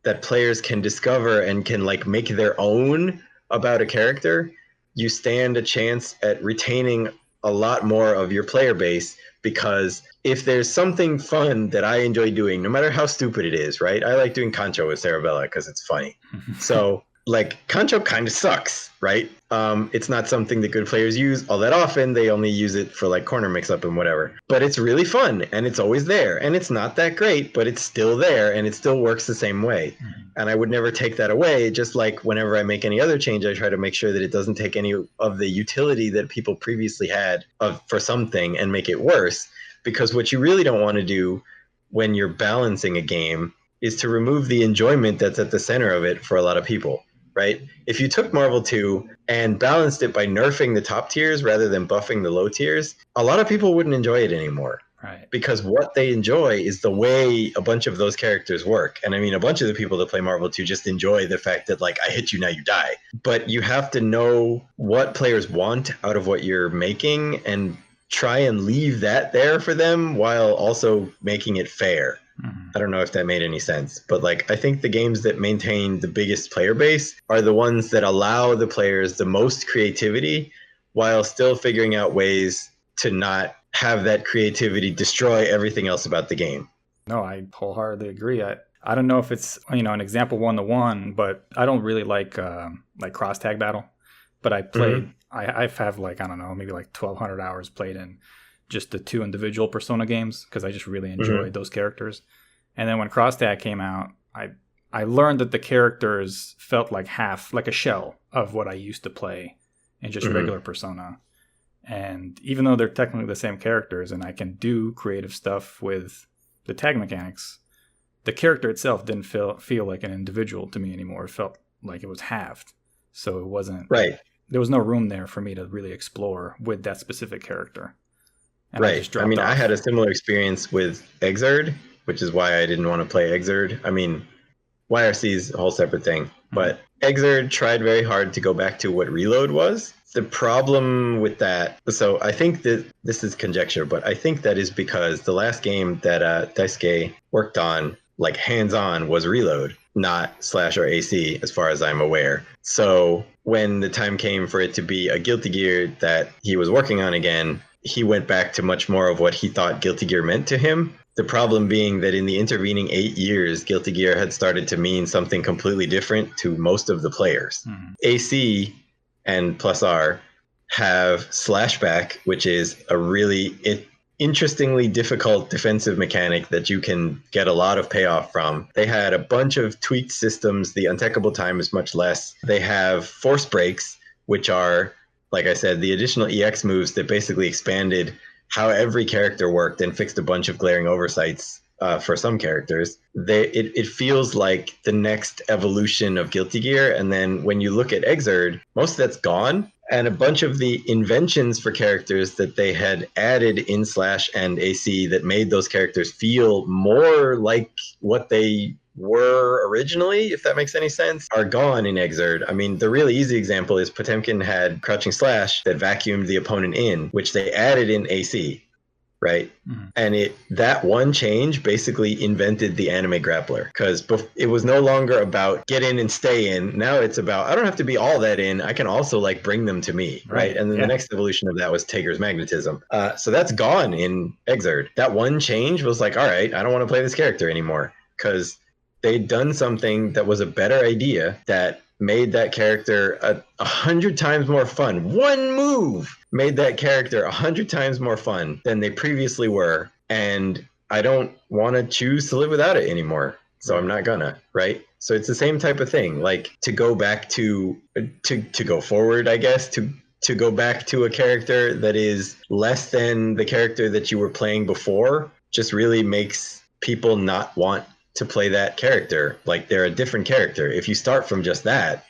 that players can discover and can like make their own about a character, you stand a chance at retaining a lot more of your player base, because if there's something fun that I enjoy doing, no matter how stupid it is, right? I like doing Concho with Sarabella because it's funny. So like Concho kind of sucks, right? It's not something that good players use all that often. They only use it for like corner mix up and whatever, but it's really fun and it's always there, and it's not that great, but it's still there and it still works the same way. And I would never take that away. Just like whenever I make any other change, I try to make sure that it doesn't take any of the utility that people previously had for something and make it worse. Because what you really don't want to do when you're balancing a game is to remove the enjoyment that's at the center of it for a lot of people, right? If you took Marvel 2 and balanced it by nerfing the top tiers rather than buffing the low tiers, a lot of people wouldn't enjoy it anymore. Right. Because what they enjoy is the way a bunch of those characters work. And I mean, a bunch of the people that play Marvel 2 just enjoy the fact that, like, I hit you, now you die. But you have to know what players want out of what you're making and try and leave that there for them while also making it fair. I don't know if that made any sense, but like I think the games that maintain the biggest player base are the ones that allow the players the most creativity while still figuring out ways to not have that creativity destroy everything else about the game. No, I wholeheartedly agree. I don't know if it's, you know, an example 1-to-1, but I don't really like cross tag battle. But I played, I have like, I don't know, maybe like 1,200 hours played in just the 2 individual Persona games because I just really enjoyed those characters. And then when Cross Tag came out, I learned that the characters felt like like a shell of what I used to play in just regular Persona. And even though they're technically the same characters and I can do creative stuff with the tag mechanics, the character itself didn't feel like an individual to me anymore. It felt like it was halved. So it wasn't... Right. There was no room there for me to really explore with that specific character. And right. I mean, I had a similar experience with Exerd, which is why I didn't want to play Exerd. I mean, YRC is a whole separate thing, but Exerd tried very hard to go back to what Reload was. The problem with that, so I think that this is conjecture, but I think that is because the last game that Daisuke worked on, like hands-on, was Reload, not Slash or AC, as far as I'm aware. So when the time came for it to be a Guilty Gear that he was working on again, he went back to much more of what he thought Guilty Gear meant to him. The problem being that in the intervening 8 years, Guilty Gear had started to mean something completely different to most of the players. AC and plus R have Slashback, which is a really interestingly difficult defensive mechanic that you can get a lot of payoff from. They had a bunch of tweaked systems. The untechable time is much less. They have force breaks, which are, like I said, the additional EX moves that basically expanded how every character worked and fixed a bunch of glaring oversights for some characters. It feels like the next evolution of Guilty Gear. And then when you look at Exerd, most of that's gone. And a bunch of the inventions for characters that they had added in Slash and AC that made those characters feel more like what they were originally, if that makes any sense, are gone in Xrd. I mean, the really easy example is Potemkin had crouching slash that vacuumed the opponent in, which they added in AC, right? Mm-hmm. And that one change basically invented the anime grappler, because it was no longer about get in and stay in. Now it's about, I don't have to be all that in. I can also like bring them to me, right? And then the next evolution of that was Tager's magnetism. So that's gone in Xrd. That one change was like, all right, I don't want to play this character anymore, because they'd done something that was a better idea that made that character 100 times more fun. One move made that character 100 times more fun than they previously were. And I don't want to choose to live without it anymore. So I'm not gonna, right? So it's the same type of thing. Like to go back to go forward, I guess, to go back to a character that is less than the character that you were playing before just really makes people not want to play that character. Like they're a different character. If you start from just that,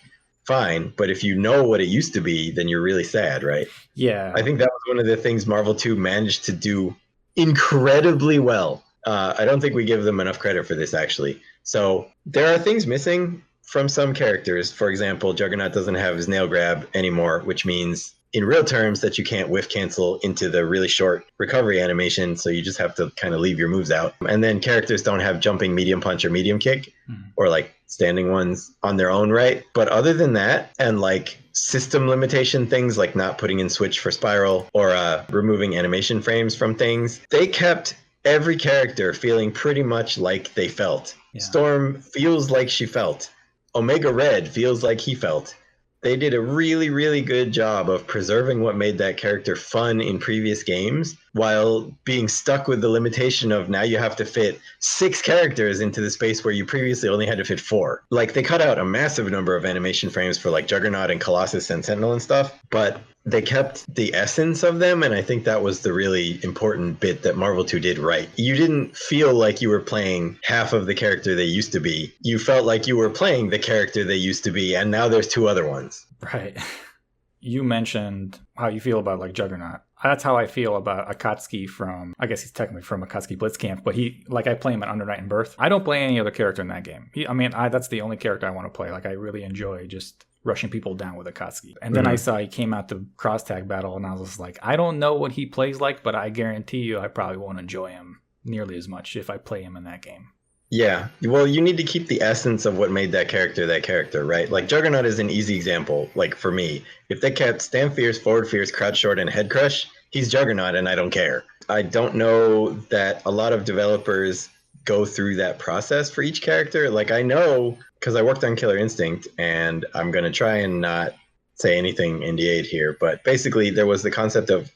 fine, but if you know what it used to be, then you're really sad, right? Yeah, I think that was one of the things Marvel 2 managed to do incredibly well. I don't think we give them enough credit for this, actually. So there are things missing from some characters. For example, Juggernaut doesn't have his nail grab anymore, which means in real terms that you can't whiff cancel into the really short recovery animation, so you just have to kind of leave your moves out. And then characters don't have jumping medium punch or medium kick, or like standing ones on their own right. But other than that, and like system limitation things like not putting in switch for spiral or removing animation frames from things, they kept every character feeling pretty much like they felt. Storm feels like she felt. Omega Red feels like he felt. They did a really, really good job of preserving what made that character fun in previous games while being stuck with the limitation of now you have to fit 6 characters into the space where you previously only had to fit 4. Like they cut out a massive number of animation frames for like Juggernaut and Colossus and Sentinel and stuff, but they kept the essence of them, and I think that was the really important bit that Marvel 2 did right. You didn't feel like you were playing half of the character they used to be. You felt like you were playing the character they used to be, and now there's 2 other ones. Right. You mentioned how you feel about like Juggernaut. That's how I feel about Akatsuki from, I guess he's technically from Akatsuki Blitzcamp, but I play him at Under Night and Birth. I don't play any other character in that game. That's the only character I want to play. Like I really enjoy just rushing people down with Akatsuki. And then I saw he came out the cross tag battle, and I was just like, I don't know what he plays like, but I guarantee you I probably won't enjoy him nearly as much if I play him in that game. Yeah, well, you need to keep the essence of what made that character, right? Like Juggernaut is an easy example. Like for me, if they kept stand fierce, forward fierce, crouch short, and head crush, he's Juggernaut, and I don't care. I don't know that a lot of developers go through that process for each character. Like I know because I worked on Killer Instinct, and I'm going to try and not say anything NDA'd here, but basically there was the concept of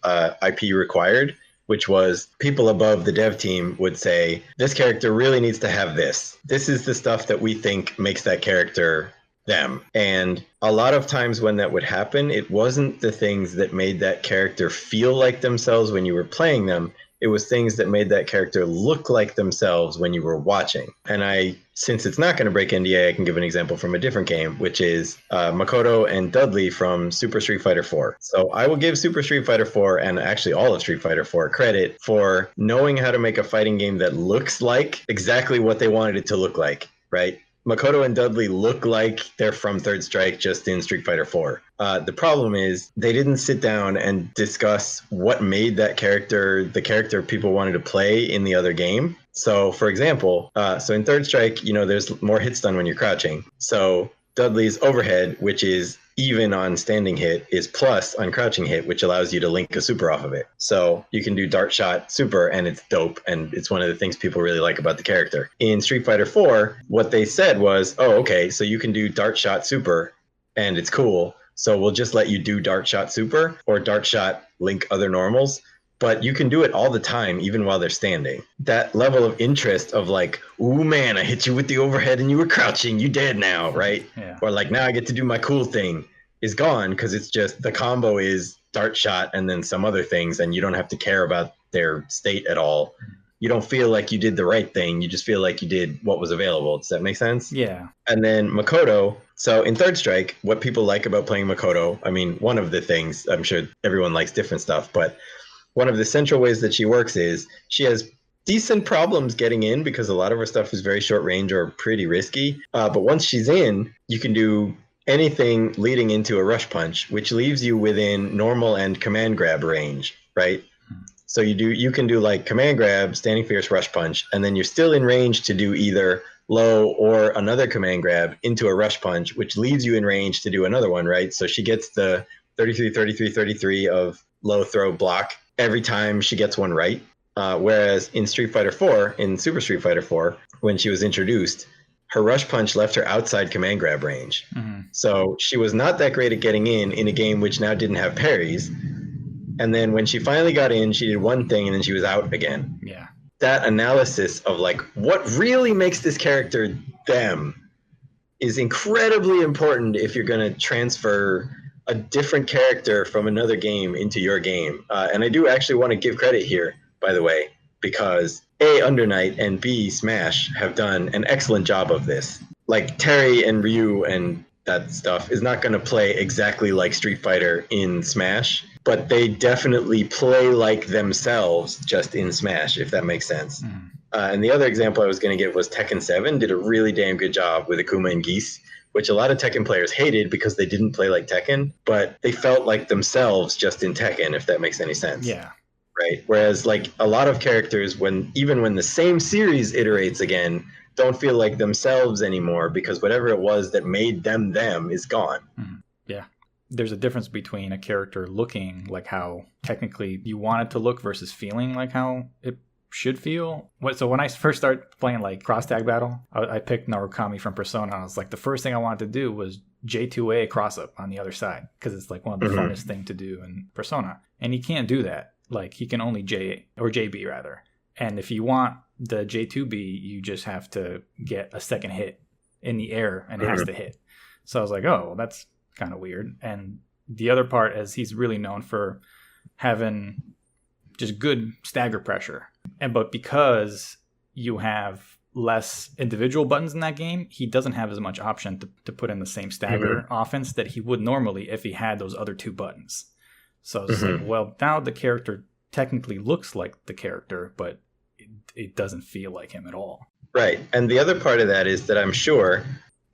IP required, which was people above the dev team would say, this character really needs to have this. This is the stuff that we think makes that character them. And a lot of times when that would happen, it wasn't the things that made that character feel like themselves when you were playing them. It was things that made that character look like themselves when you were watching. And since it's not going to break NDA, I can give an example from a different game, which is Makoto and Dudley from Super Street Fighter 4. So I will give Super Street Fighter 4 and actually all of Street Fighter 4 credit for knowing how to make a fighting game that looks like exactly what they wanted it to look like, right? Makoto and Dudley look like they're from Third Strike just in Street Fighter 4. The problem is they didn't sit down and discuss what made that character the character people wanted to play in the other game. So, for example, in Third Strike, there's more hit stun when you're crouching. So Dudley's overhead, which is even on standing hit, is plus on crouching hit, which allows you to link a super off of it. So you can do dart shot super, and it's dope, and it's one of the things people really like about the character. In Street Fighter 4, what they said was, oh, okay, so you can do dart shot super, and it's cool, so we'll just let you do dart shot super, or dart shot link other normals, but you can do it all the time, even while they're standing. That level of interest of like, ooh man, I hit you with the overhead and you were crouching, you dead now, right? Yeah. Or like, now I get to do my cool thing, is gone, because it's just the combo is dart shot and then some other things, and you don't have to care about their state at all. You don't feel like you did the right thing, you just feel like you did what was available. Does that make sense? Yeah. And then Makoto, so in Third Strike, what people like about playing Makoto, I mean, one of the things, I'm sure everyone likes different stuff, but one of the central ways that she works is she has decent problems getting in because a lot of her stuff is very short range or pretty risky. But once she's in, you can do anything leading into a rush punch, which leaves you within normal and command grab range, right? So you can do like command grab, standing fierce, rush punch, and then you're still in range to do either low or another command grab into a rush punch, which leaves you in range to do another one, right? So she gets the 33, 33, 33 of low throw block every time she gets one right. Whereas in Street Fighter 4, in Super Street Fighter 4, when she was introduced, her rush punch left her outside command grab range. Mm-hmm. So she was not that great at getting in a game which now didn't have parries. And then when she finally got in, she did one thing and then she was out again. Yeah. That analysis of like what really makes this character them is incredibly important if you're going to transfer a different character from another game into your game. And I do actually want to give credit here, by the way, because A, Under Night, and B, Smash have done an excellent job of this. Like Terry and Ryu and that stuff is not going to play exactly like Street Fighter in Smash, but they definitely play like themselves just in Smash, if that makes sense. Mm. And the other example I was going to give was Tekken 7 did a really damn good job with Akuma and Geese, which a lot of Tekken players hated because they didn't play like Tekken, but they felt like themselves just in Tekken, if that makes any sense. Yeah. Right. Whereas like a lot of characters, even when the same series iterates again, don't feel like themselves anymore because whatever it was that made them is gone. Mm-hmm. Yeah. There's a difference between a character looking like how technically you want it to look versus feeling like how it should feel. So when I first started playing like cross tag battle, I picked Narukami from Persona. I was like, the first thing I wanted to do was J2A cross up on the other side because it's like one of the mm-hmm. funnest thing to do in Persona. And he can't do that. Like he can only J or JB rather. And if you want the J2B, you just have to get a second hit in the air and it has to hit. So I was like, oh, well, that's kind of weird. And the other part is he's really known for having just good stagger pressure. But because you have less individual buttons in that game, he doesn't have as much option to put in the same stagger offense that he would normally if he had those other two buttons. So I was like, well, now the character technically looks like the character, but it doesn't feel like him at all. Right. And the other part of that is that I'm sure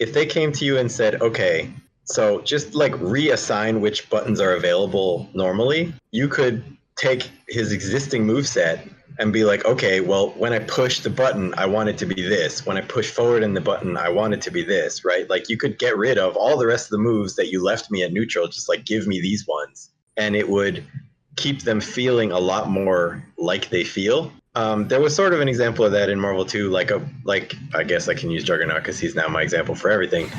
if they came to you and said, okay, so just like reassign which buttons are available normally, you could take his existing moveset and be like, okay, well, when I push the button, I want it to be this. When I push forward in the button, I want it to be this, right? Like you could get rid of all the rest of the moves that you left me at neutral, just like give me these ones. And it would keep them feeling a lot more like they feel. There was sort of an example of that in Marvel 2, like I guess I can use Juggernaut because he's now my example for everything.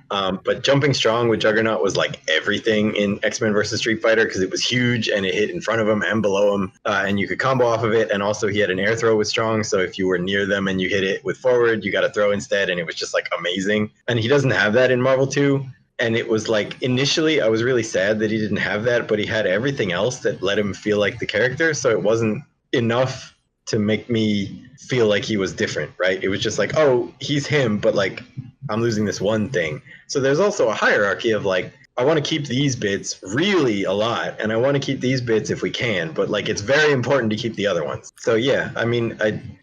But jumping strong with Juggernaut was like everything in X-Men versus Street Fighter because it was huge and it hit in front of him and below him, and you could combo off of it. And also he had an air throw with strong, so if you were near them and you hit it with forward, you got a throw instead, and it was just like amazing. And he doesn't have that in Marvel 2. And it was like, initially, I was really sad that he didn't have that, but he had everything else that let him feel like the character. So it wasn't enough to make me feel like he was different, right? It was just like, oh, he's him, but like, I'm losing this one thing. So there's also a hierarchy of like, I want to keep these bits really a lot, and I want to keep these bits if we can, but like, it's very important to keep the other ones. So yeah, I mean,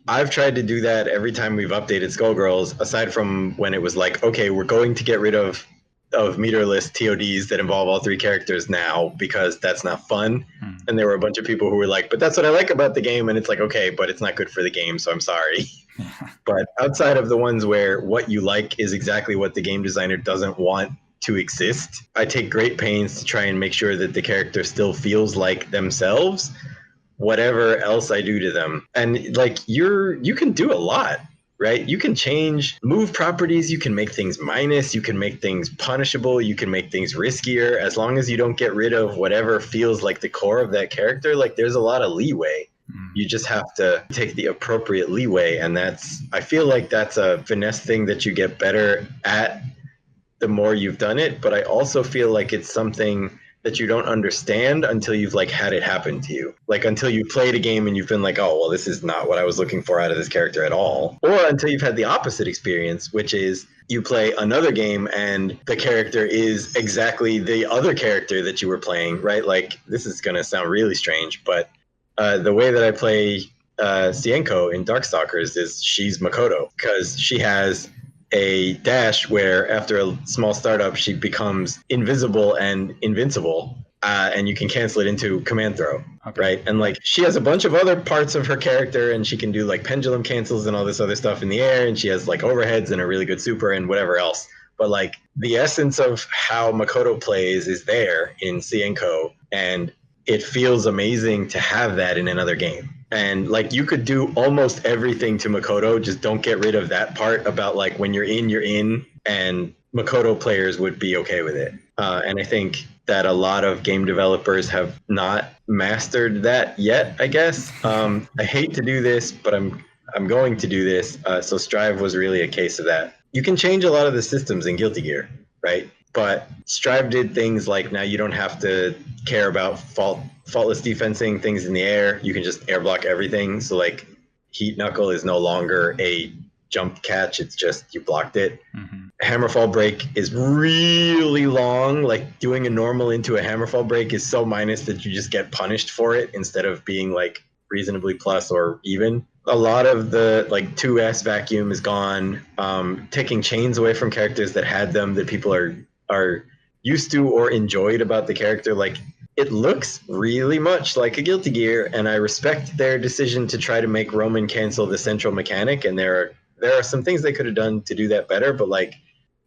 I've tried to do that every time we've updated Skullgirls, aside from when it was like, okay, we're going to get rid of meterless TODs that involve all three characters now because that's not fun. And there were a bunch of people who were like, but that's what I like about the game. And it's like, okay, but it's not good for the game, so I'm sorry. But outside of the ones where what you like is exactly what the game designer doesn't want to exist, I take great pains to try and make sure that the character still feels like themselves, whatever else I do to them. And like you can do a lot. Right? You can change move properties. You can make things minus. You can make things punishable. You can make things riskier as long as you don't get rid of whatever feels like the core of that character. Like there's a lot of leeway. You just have to take the appropriate leeway. And I feel like that's a finesse thing that you get better at the more you've done it. But I also feel like it's something that you don't understand until you've like had it happen to you. Like until you played a game and you've been like, oh, well, this is not what I was looking for out of this character at all. Or until you've had the opposite experience, which is you play another game and the character is exactly the other character that you were playing, right? Like this is going to sound really strange, but the way that I play Cienko in Darkstalkers is she's Makoto, because she has a dash where after a small startup she becomes invisible and invincible, and you can cancel it into command throw. Okay. Right? And like she has a bunch of other parts of her character, and she can do like pendulum cancels and all this other stuff in the air, and she has like overheads and a really good super and whatever else. But like the essence of how Makoto plays is there in Cienko, and it feels amazing to have that in another game. And like you could do almost everything to Makoto, just don't get rid of that part about like when you're in, and Makoto players would be okay with it. And I think that a lot of game developers have not mastered that yet, I guess. I hate to do this, but I'm going to do this. So Strive was really a case of that. You can change a lot of the systems in Guilty Gear, right? But Strive did things like now you don't have to care about faultless defensing things in the air. You can just air block everything. So like Heat Knuckle is no longer a jump catch. It's just you blocked it. Mm-hmm. Hammerfall break is really long. Like doing a normal into a hammerfall break is so minus that you just get punished for it instead of being like reasonably plus or even. A lot of the like 2S vacuum is gone. Taking chains away from characters that had them that people are used to or enjoyed about the character. Like it looks really much like a Guilty Gear, and I respect their decision to try to make Roman cancel the central mechanic, and there are some things they could have done to do that better, but like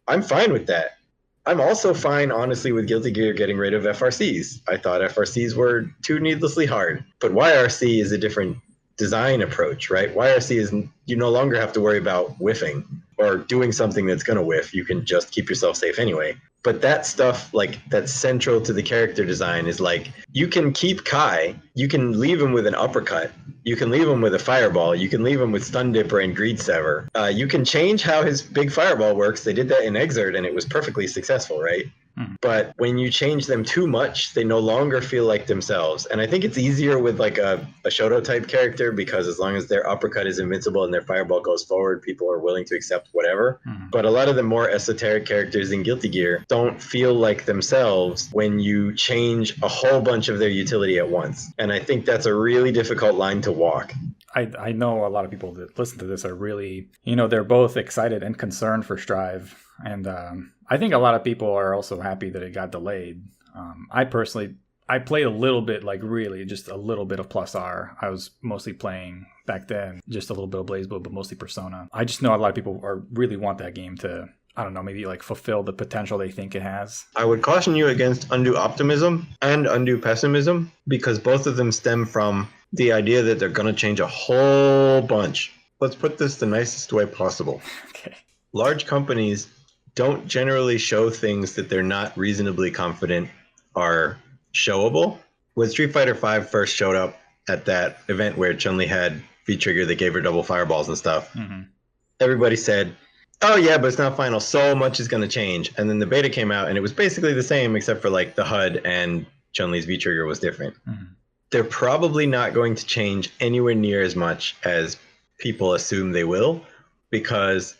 I'm fine with that. I'm also fine, honestly, with Guilty Gear getting rid of FRCs. I thought FRCs were too needlessly hard, but YRC is a different design approach, right? YRC is you no longer have to worry about whiffing or doing something that's going to whiff. You can just keep yourself safe anyway. But that stuff, like that's central to the character design, is like you can keep Kai, you can leave him with an uppercut, you can leave him with a fireball, you can leave him with Stun Dipper and Greed Sever. You can change how his big fireball works. They did that in Exert and it was perfectly successful, right? But when you change them too much, they no longer feel like themselves. And I think it's easier with like a Shoto type character, because as long as their uppercut is invincible and their fireball goes forward, people are willing to accept whatever. But a lot of the more esoteric characters in Guilty Gear don't feel like themselves when you change a whole bunch of their utility at once. And I think that's a really difficult line to walk. I know a lot of people that listen to this are really, they're both excited and concerned for Strive. And I think a lot of people are also happy that it got delayed. I played a little bit, like really just a little bit of Plus R. I was mostly playing back then, just a little bit of BlazBlue, but mostly Persona. I just know a lot of people really want that game to, I don't know, maybe like fulfill the potential they think it has. I would caution you against undue optimism and undue pessimism, because both of them stem from the idea that they're going to change a whole bunch. Let's put this the nicest way possible. Okay. Large companies don't generally show things that they're not reasonably confident are showable. When Street Fighter V first showed up at that event where Chun-Li had V-Trigger that gave her double fireballs and stuff, everybody said, oh yeah, but it's not final. So much is going to change. And then the beta came out and it was basically the same, except for like the HUD and Chun-Li's V-Trigger was different. They're probably not going to change anywhere near as much as people assume they will, because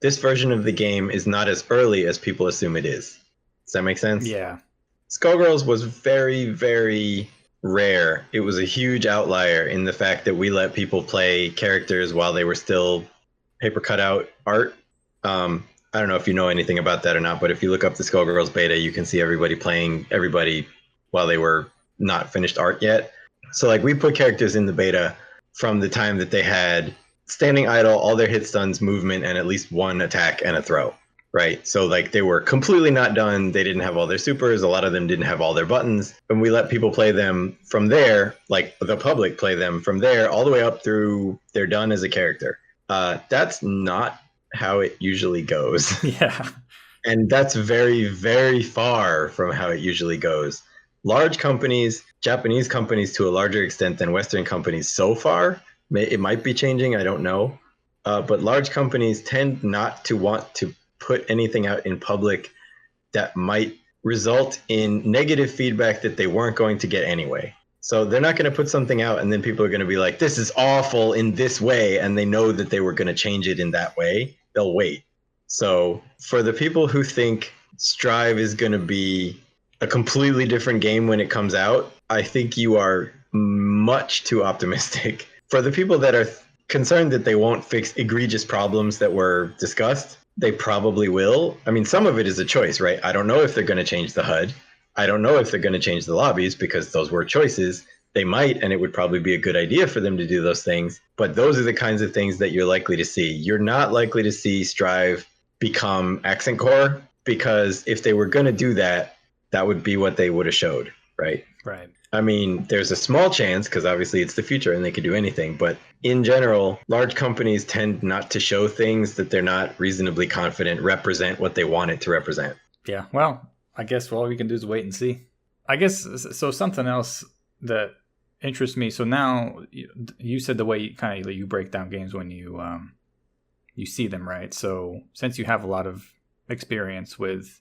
this version of the game is not as early as people assume it is. Does that make sense? Yeah. Skullgirls was very, very rare. It was a huge outlier in the fact that we let people play characters while they were still paper cutout art. I don't know if you know anything about that or not, but if you look up the Skullgirls beta, you can see everybody playing everybody while they were not finished art yet. So like we put characters in the beta from the time that they had standing idle, all their hit stuns, movement, and at least one attack and a throw, right? So like they were completely not done. They didn't have all their supers. A lot of them didn't have all their buttons. And we let people play them from there, like the public play them from there all the way up through they're done as a character. That's not how it usually goes. Yeah. And that's very, very far from how it usually goes. Large companies, Japanese companies to a larger extent than Western companies so far, it might be changing, I don't know. But large companies tend not to want to put anything out in public that might result in negative feedback that they weren't going to get anyway. So they're not going to put something out and then people are going to be like, this is awful in this way, and they know that they were going to change it in that way. They'll wait. So for the people who think Strive is going to be a completely different game when it comes out, I think you are much too optimistic. for the people that are concerned that they won't fix egregious problems that were discussed, they probably will. I mean, some of it is a choice, right? I don't know if they're going to change the HUD. I don't know if they're going to change the lobbies because those were choices. They might, and it would probably be a good idea for them to do those things. But those are the kinds of things that you're likely to see. You're not likely to see Strive become Accent Core, because if they were going to do that, that would be what they would have showed, right? Right. I mean, there's a small chance because obviously it's the future and they could do anything. But in general, large companies tend not to show things that they're not reasonably confident represent what they want it to represent. Yeah. Well, I guess all we can do is wait and see. I guess so. Something else that interests me. So now you said the way you break down games when you see them, right? So since you have a lot of experience with,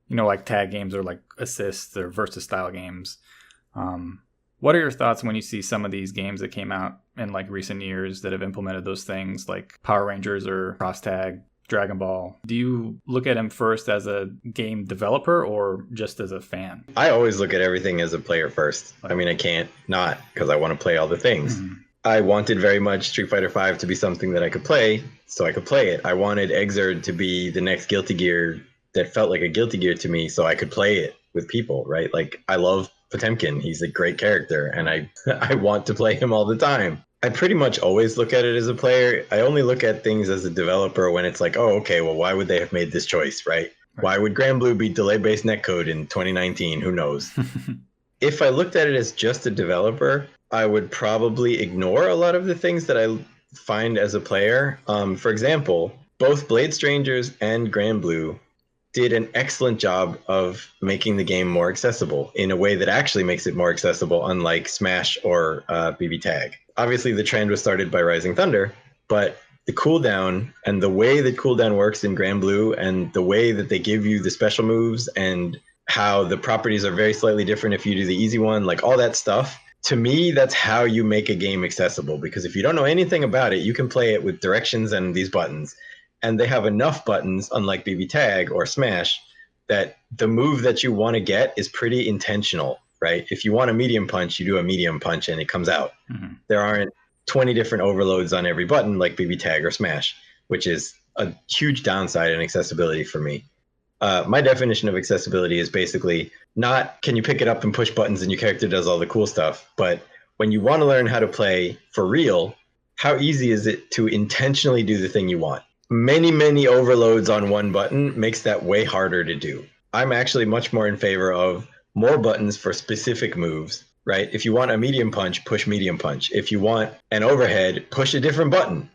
like tag games or like assists or versus style games, what are your thoughts when you see some of these games that came out in like recent years that have implemented those things, like Power Rangers or Cross Tag, Dragon Ball? Do you look at them first as a game developer or just as a fan? I always look at everything as a player first. I mean, I can't not, because I want to play all the things. Mm-hmm. I wanted very much Street Fighter V to be something that I could play, so I could play it. I wanted Exerd to be the next Guilty Gear that felt like a Guilty Gear to me, so I could play it with people, right? Like, I love Potemkin. He's a great character, and I want to play him all the time. I pretty much always look at it as a player. I only look at things as a developer when it's like, oh, okay, well, why would they have made this choice, right? Why would Granblue be delay-based netcode in 2019? Who knows? If I looked at it as just a developer, I would probably ignore a lot of the things that I find as a player. For example, both Blade Strangers and Granblue did an excellent job of making the game more accessible in a way that actually makes it more accessible, unlike Smash or BB Tag. Obviously, the trend was started by Rising Thunder, but the cooldown and the way that cooldown works in Granblue and the way that they give you the special moves and how the properties are very slightly different if you do the easy one, like all that stuff, to me, that's how you make a game accessible. Because if you don't know anything about it, you can play it with directions and these buttons. And they have enough buttons, unlike BB Tag or Smash, that the move that you want to get is pretty intentional, right? If you want a medium punch, you do a medium punch and it comes out. Mm-hmm. There aren't 20 different overloads on every button like BB Tag or Smash, which is a huge downside in accessibility for me. My definition of accessibility is basically not can you pick it up and push buttons and your character does all the cool stuff, but when you want to learn how to play for real, how easy is it to intentionally do the thing you want? Many overloads on one button makes that way harder to do. I'm actually much more in favor of more buttons for specific moves, right? If you want a medium punch, push medium punch. If you want an overhead, push a different button.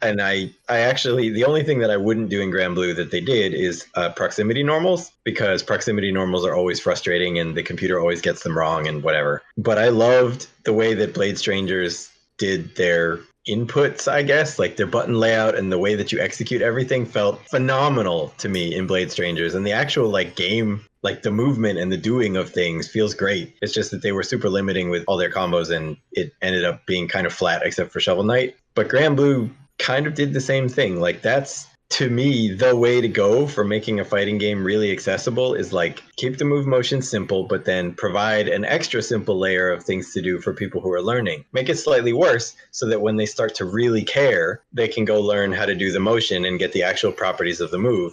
And I actually, the only thing that I wouldn't do in Granblue that they did is proximity normals, because proximity normals are always frustrating and the computer always gets them wrong and whatever. But I loved the way that Blade Strangers did their inputs, I guess, like their button layout and the way that you execute everything felt phenomenal to me in Blade Strangers. And the actual like game, like the movement and the doing of things feels great. It's just that they were super limiting with all their combos and it ended up being kind of flat except for Shovel Knight. But Granblue kind of did the same thing. Like that's, to me, the way to go for making a fighting game really accessible is like keep the move motion simple, but then provide an extra simple layer of things to do for people who are learning. Make it slightly worse so that when they start to really care, they can go learn how to do the motion and get the actual properties of the move.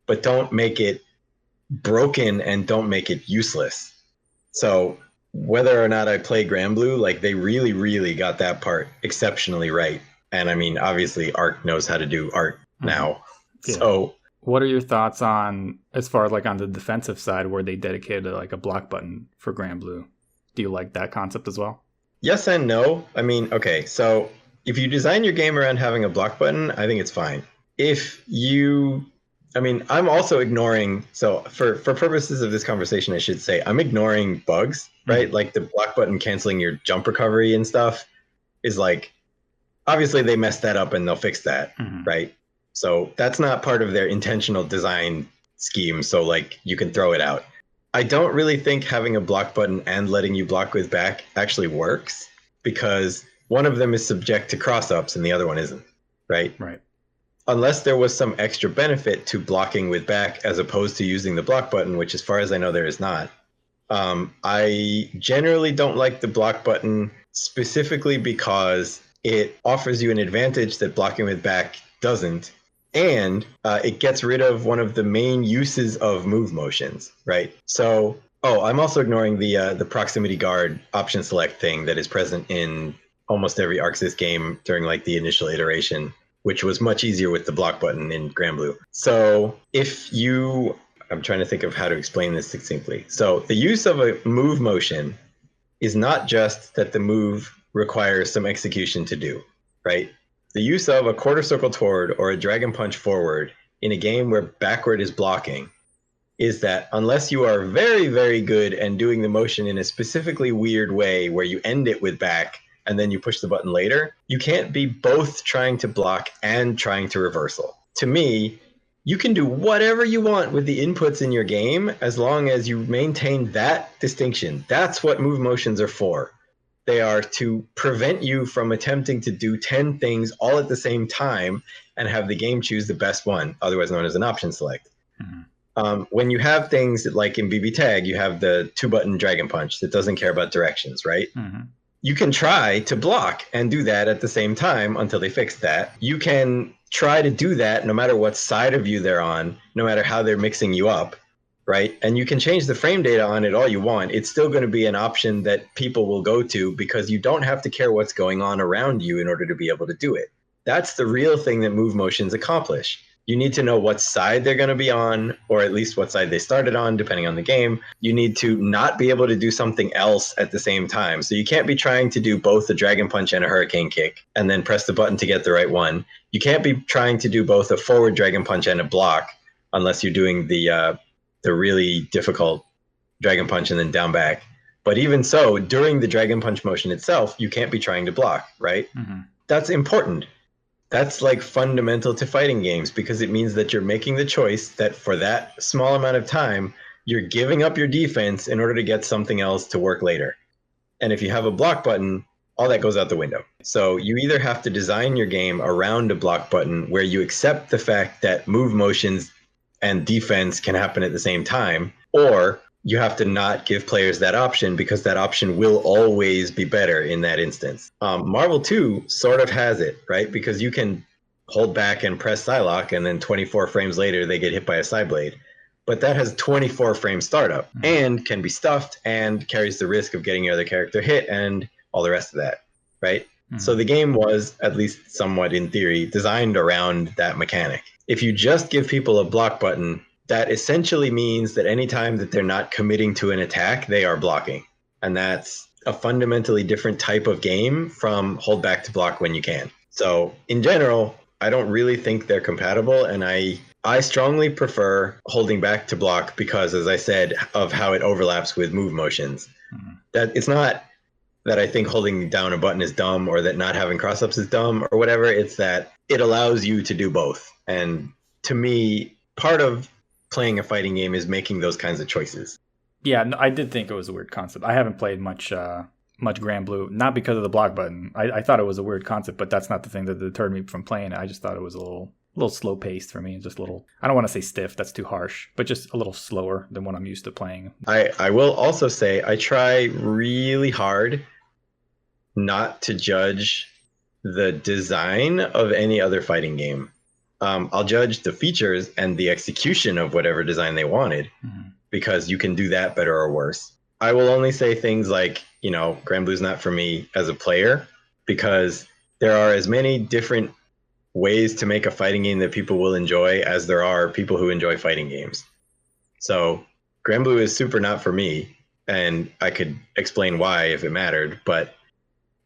But don't make it broken and don't make it useless. So whether or not I play Granblue, like they really got that part exceptionally right. And I mean, obviously Arc knows how to do art now. Yeah. So what are your thoughts on, as far as like on the defensive side, where they dedicated like a block button for Granblue? Do you like that concept as well? Yes and no. I mean, okay, so if you design your game around having a block button, I think it's fine. If you, I mean, I'm also ignoring, so for purposes of this conversation, I should say, I'm ignoring bugs, right? Mm-hmm. Like the block button canceling your jump recovery and stuff is like, obviously they messed that up and they'll fix that, mm-hmm. right? So that's not part of their intentional design scheme. So like you can throw it out. I don't really think having a block button and letting you block with back actually works, because one of them is subject to cross-ups and the other one isn't, right? Right. Unless there was some extra benefit to blocking with back as opposed to using the block button, which as far as I know there is not. I generally don't like the block button specifically because it offers you an advantage that blocking with back doesn't. And it gets rid of one of the main uses of move motions, right? So, I'm also ignoring the proximity guard option select thing that is present in almost every ArcSys game during like the initial iteration, which was much easier with the block button in Granblue. So I'm trying to think of how to explain this succinctly. So the use of a move motion is not just that the move requires some execution to do, right? The use of a quarter circle toward or a dragon punch forward in a game where backward is blocking is that unless you are very, very good and doing the motion in a specifically weird way where you end it with back and then you push the button later, you can't be both trying to block and trying to reversal. To me, you can do whatever you want with the inputs in your game as long as you maintain that distinction. That's what move motions are for. They are to prevent you from attempting to do 10 things all at the same time and have the game choose the best one, otherwise known as an option select. Mm-hmm. When you have things that, like in BB Tag, you have the 2-button dragon punch that doesn't care about directions, right? Mm-hmm. You can try to block and do that at the same time until they fix that. You can try to do that no matter what side of you they're on, no matter how they're mixing you up. Right? And you can change the frame data on it all you want. It's still going to be an option that people will go to because you don't have to care what's going on around you in order to be able to do it. That's the real thing that move motions accomplish. You need to know what side they're going to be on, or at least what side they started on, depending on the game. You need to not be able to do something else at the same time. So you can't be trying to do both a dragon punch and a hurricane kick and then press the button to get the right one. You can't be trying to do both a forward dragon punch and a block unless you're doing the really difficult dragon punch and then down back. But even so, during the dragon punch motion itself, you can't be trying to block, right? Mm-hmm. That's important. That's like fundamental to fighting games because it means that you're making the choice that for that small amount of time, you're giving up your defense in order to get something else to work later. And if you have a block button, all that goes out the window. So you either have to design your game around a block button where you accept the fact that move motions and defense can happen at the same time, or you have to not give players that option because that option will always be better in that instance. Marvel 2 sort of has it, right? Because you can hold back and press Psylocke and then 24 frames later they get hit by a Psyblade. But that has 24 frame startup and can be stuffed and carries the risk of getting your other character hit and all the rest of that, right? Mm-hmm. So the game was, at least somewhat in theory, designed around that mechanic. If you just give people a block button, that essentially means that anytime that they're not committing to an attack, they are blocking. And that's a fundamentally different type of game from hold back to block when you can. So in general, I don't really think they're compatible. And I strongly prefer holding back to block because, as I said, of how it overlaps with move motions. Mm-hmm. That it's not that I think holding down a button is dumb or that not having cross-ups is dumb or whatever. It's that it allows you to do both. And to me, part of playing a fighting game is making those kinds of choices. Yeah, no, I did think it was a weird concept. I haven't played much Granblue, not because of the block button. I thought it was a weird concept, but that's not the thing that deterred me from playing it. I just thought it was a little slow paced for me, just a little. I don't want to say stiff. That's too harsh, but just a little slower than what I'm used to playing. I will also say I try really hard not to judge the design of any other fighting game. I'll judge the features and the execution of whatever design they wanted, because you can do that better or worse. I will only say things like, Granblue's not for me as a player, because there are as many different ways to make a fighting game that people will enjoy as there are people who enjoy fighting games. So Granblue is super not for me, and I could explain why if it mattered, but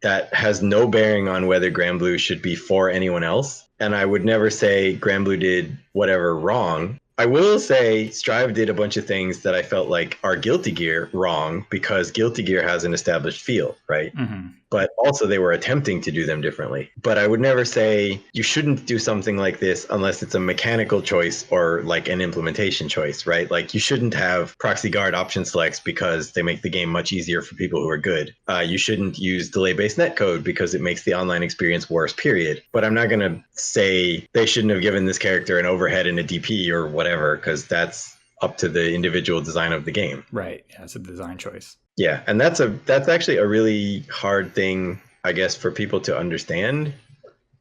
that has no bearing on whether Granblue should be for anyone else. And I would never say Granblue did whatever wrong. I will say Strive did a bunch of things that I felt like are Guilty Gear wrong, because Guilty Gear has an established feel, right? Mm-hmm. But also they were attempting to do them differently. But I would never say you shouldn't do something like this unless it's a mechanical choice or like an implementation choice, right? Like you shouldn't have proxy guard option selects because they make the game much easier for people who are good. You shouldn't use delay-based netcode because it makes the online experience worse, period. But I'm not going to say they shouldn't have given this character an overhead and a DP or whatever, because that's up to the individual design of the game. Right. Yeah, it's a design choice. Yeah, and that's actually a really hard thing, I guess, for people to understand.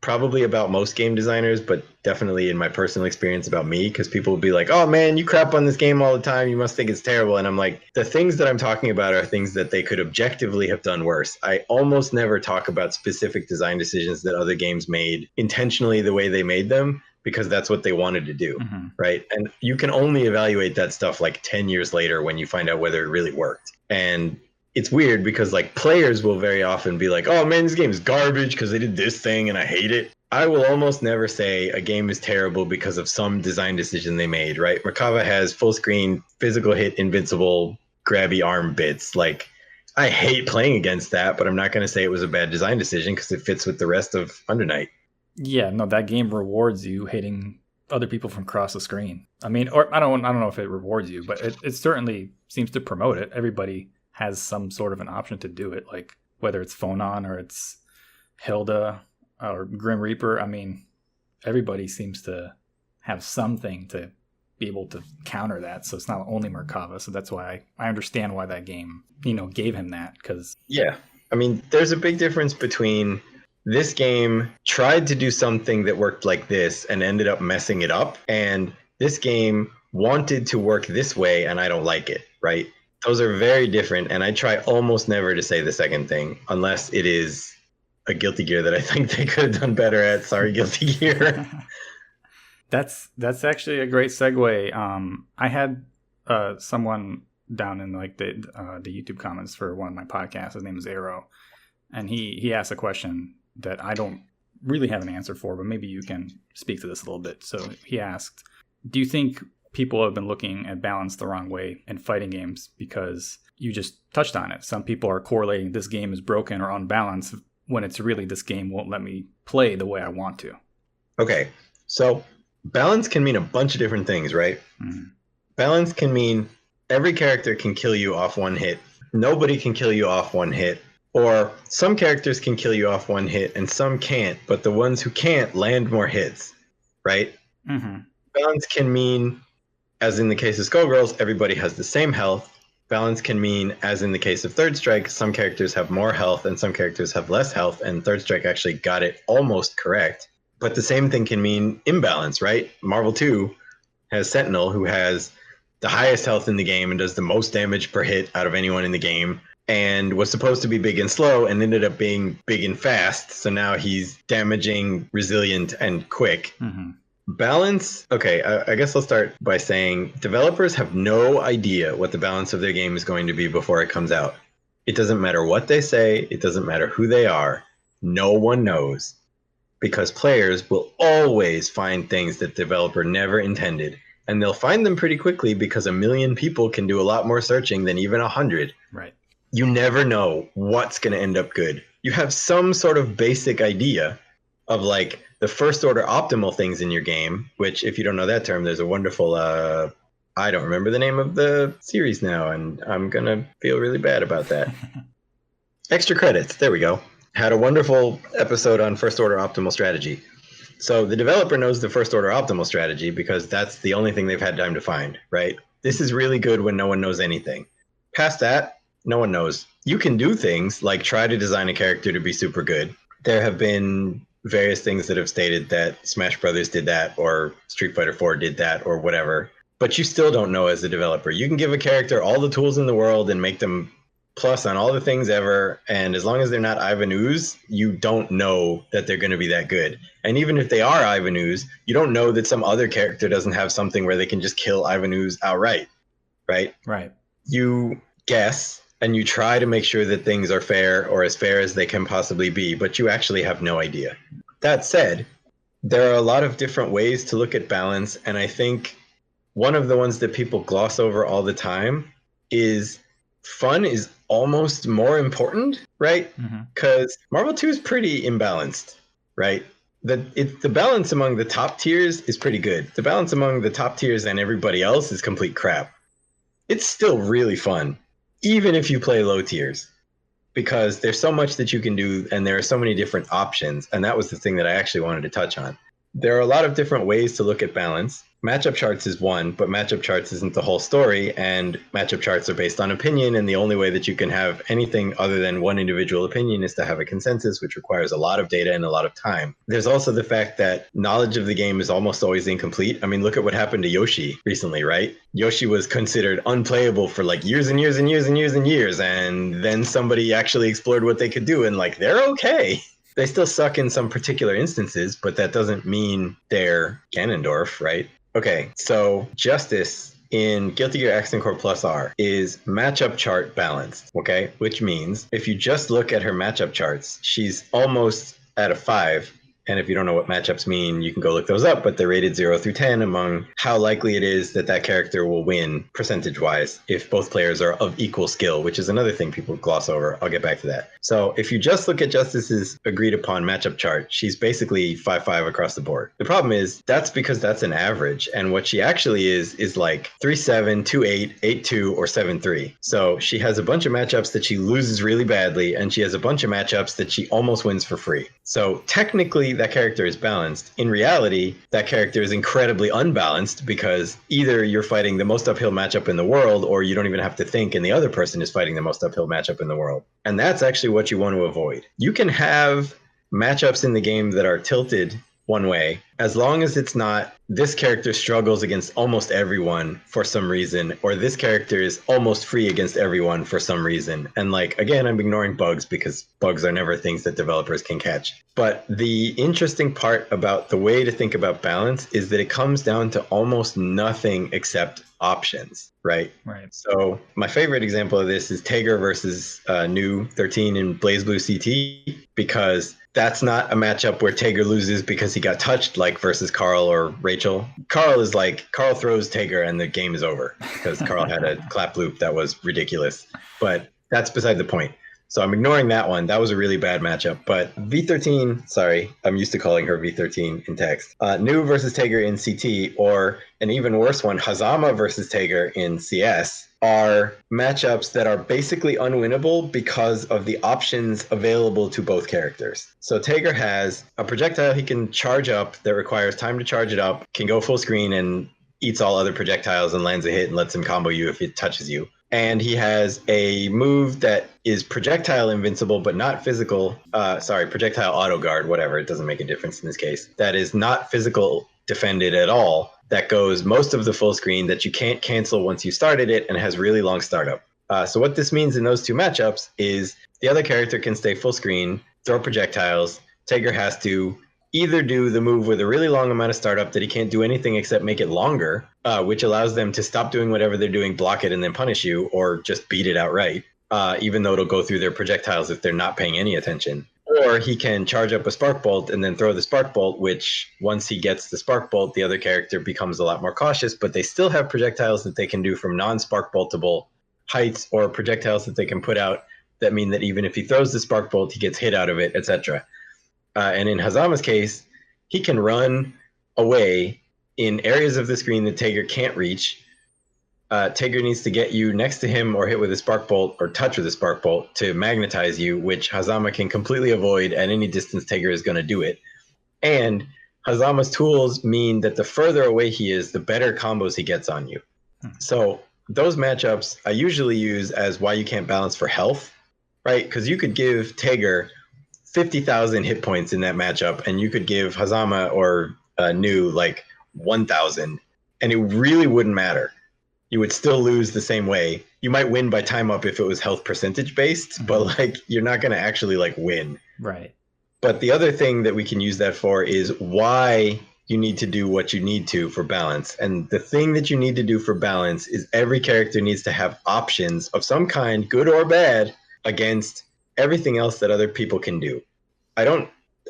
Probably about most game designers, but definitely in my personal experience about me, because people will be like, "Oh man, you crap on this game all the time. You must think it's terrible." And I'm like, the things that I'm talking about are things that they could objectively have done worse. I almost never talk about specific design decisions that other games made intentionally the way they made them, because that's what they wanted to do, right? And you can only evaluate that stuff like 10 years later when you find out whether it really worked. And it's weird because like players will very often be like, "Oh man, this game is garbage because they did this thing and I hate it." I will almost never say a game is terrible because of some design decision they made, right? Merkava has full screen, physical hit, invincible, grabby arm bits. Like, I hate playing against that, but I'm not going to say it was a bad design decision because it fits with the rest of Undernight. Yeah, no, that game rewards you hitting other people from across the screen. I mean, or I don't know if it rewards you, but it certainly seems to promote it. Everybody has some sort of an option to do it, like whether it's Phonon or it's Hilda or Grim Reaper. I mean, everybody seems to have something to be able to counter that. So it's not only Merkava. So that's why I understand why that game, gave him that. Because yeah, I mean, there's a big difference between this game tried to do something that worked like this and ended up messing it up, and this game wanted to work this way and I don't like it, right? Those are very different, and I try almost never to say the second thing unless it is a Guilty Gear that I think they could have done better at. Sorry, Guilty Gear. That's actually a great segue. I had someone down in like the YouTube comments for one of my podcasts. His name is Arrow, and he asked a question that I don't really have an answer for, but maybe you can speak to this a little bit. So he asked, do you think people have been looking at balance the wrong way in fighting games? Because you just touched on it. Some people are correlating this game is broken or unbalanced when it's really this game won't let me play the way I want to. Okay, so balance can mean a bunch of different things, right? Balance can mean every character can kill you off one hit. Nobody can kill you off one hit. Or some characters can kill you off one hit and some can't, but the ones who can't land more hits, right? Balance can mean, as in the case of Skullgirls, everybody has the same health. Balance can mean, as in the case of Third Strike, some characters have more health and some characters have less health, and Third Strike actually got it almost correct. But the same thing can mean imbalance, right? Marvel 2 has Sentinel, who has the highest health in the game and does the most damage per hit out of anyone in the game, and was supposed to be big and slow and ended up being big and fast. So now he's damaging, resilient, and quick. Balance, okay, I guess I'll start by saying developers have no idea what the balance of their game is going to be before it comes out. It doesn't matter what they say. It doesn't matter who they are. No one knows. Because players will always find things that the developer never intended. And they'll find them pretty quickly because 1 million people can do a lot more searching than even 100. Right. You never know what's going to end up good. You have some sort of basic idea of like the first order optimal things in your game, which if you don't know that term, there's a wonderful, I don't remember the name of the series now, and I'm going to feel really bad about that. Extra credits. There we go. Had a wonderful episode on first order optimal strategy. So the developer knows the first order optimal strategy because that's the only thing they've had time to find, right? This is really good when no one knows anything. Past that, no one knows. You can do things like try to design a character to be super good. There have been various things that have stated that Smash Brothers did that or Street Fighter 4 did that or whatever. But you still don't know as a developer. You can give a character all the tools in the world and make them plus on all the things ever. And as long as they're not Ivan Ooze, you don't know that they're going to be that good. And even if they are Ivan Ooze, you don't know that some other character doesn't have something where they can just kill Ivan Ooze outright, right? Right. You guess and you try to make sure that things are fair or as fair as they can possibly be, but you actually have no idea. That said, there are a lot of different ways to look at balance, and I think one of the ones that people gloss over all the time is fun is almost more important, right? Because Marvel 2 is pretty imbalanced, right? The balance among the top tiers is pretty good. The balance among the top tiers and everybody else is complete crap. It's still really fun, even if you play low tiers, because there's so much that you can do and there are so many different options. And that was the thing that I actually wanted to touch on. there are a lot of different ways to look at balance. Matchup charts is one, but matchup charts isn't the whole story, and matchup charts are based on opinion, and the only way that you can have anything other than one individual opinion is to have a consensus, which requires a lot of data and a lot of time. There's also the fact that knowledge of the game is almost always incomplete. I mean, look at what happened to Yoshi recently, right? Yoshi was considered unplayable for like years and years and years and years and years, and then somebody actually explored what they could do, and like, they're okay. They still suck in some particular instances, but that doesn't mean they're Ganondorf, right? Okay, so Justice in Guilty Gear Accent Core Plus R is matchup chart balanced, okay? Which means if you just look at her matchup charts, she's almost at a 5. And if you don't know what matchups mean, you can go look those up, but they're rated 0 through 10 among how likely it is that that character will win percentage-wise if both players are of equal skill, which is another thing people gloss over. I'll get back to that. So if you just look at Justice's agreed upon matchup chart, she's basically 5-5 across the board. The problem is that's because that's an average, and what she actually is like 3-7, 2-8, 8-2, or 7-3. So she has a bunch of matchups that she loses really badly, and she has a bunch of matchups that she almost wins for free. So technically, that character is balanced. In reality, that character is incredibly unbalanced because either you're fighting the most uphill matchup in the world, or you don't even have to think and the other person is fighting the most uphill matchup in the world. And that's actually what you want to avoid. You can have matchups in the game that are tilted one way, as long as it's not this character struggles against almost everyone for some reason, or this character is almost free against everyone for some reason. And like, again, I'm ignoring bugs because bugs are never things that developers can catch. But the interesting part about the way to think about balance is that it comes down to almost nothing except options, right? Right. So my favorite example of this is Tager versus New 13 in BlazBlue CT, because that's not a matchup where Tager loses because he got touched, like versus Carl or Rachel. Carl throws Tager and the game is over because Carl had a clap loop that was ridiculous. But that's beside the point. So I'm ignoring that one. That was a really bad matchup. But V13, sorry, I'm used to calling her V13 in text. New versus Tager in CT, or an even worse one, Hazama versus Tager in CS, are matchups that are basically unwinnable because of the options available to both characters. So Tager has a projectile he can charge up that requires time to charge it up, can go full screen and eats all other projectiles and lands a hit and lets him combo you if it touches you. And he has a move that is projectile invincible, but not physical. Projectile auto guard, whatever. It doesn't make a difference in this case. That is not physical defended at all. That goes most of the full screen that you can't cancel once you started it and has really long startup. So what this means in those two matchups is the other character can stay full screen, throw projectiles. Tager has to either do the move with a really long amount of startup that he can't do anything except make it longer, which allows them to stop doing whatever they're doing, block it, and then punish you, or just beat it outright, even though it'll go through their projectiles if they're not paying any attention. Or he can charge up a Spark Bolt and then throw the Spark Bolt, which once he gets the Spark Bolt, the other character becomes a lot more cautious, but they still have projectiles that they can do from non-Spark Boltable heights, or projectiles that they can put out that mean that even if he throws the Spark Bolt, he gets hit out of it, etc. And in Hazama's case, he can run away in areas of the screen that Tager can't reach. Tager needs to get you next to him or hit with a Spark Bolt or touch with a Spark Bolt to magnetize you, which Hazama can completely avoid at any distance Tager is going to do it. And Hazama's tools mean that the further away he is, the better combos he gets on you. So those matchups I usually use as why you can't balance for health, right? Because you could give Tager 50,000 hit points in that matchup, and you could give Hazama or New like 1,000, and it really wouldn't matter. You would still lose the same way. You might win by time up if it was health percentage based, but like you're not going to actually like win. Right. But the other thing that we can use that for is why you need to do what you need to for balance. And the thing that you need to do for balance is every character needs to have options of some kind, good or bad, against everything else that other people can do. I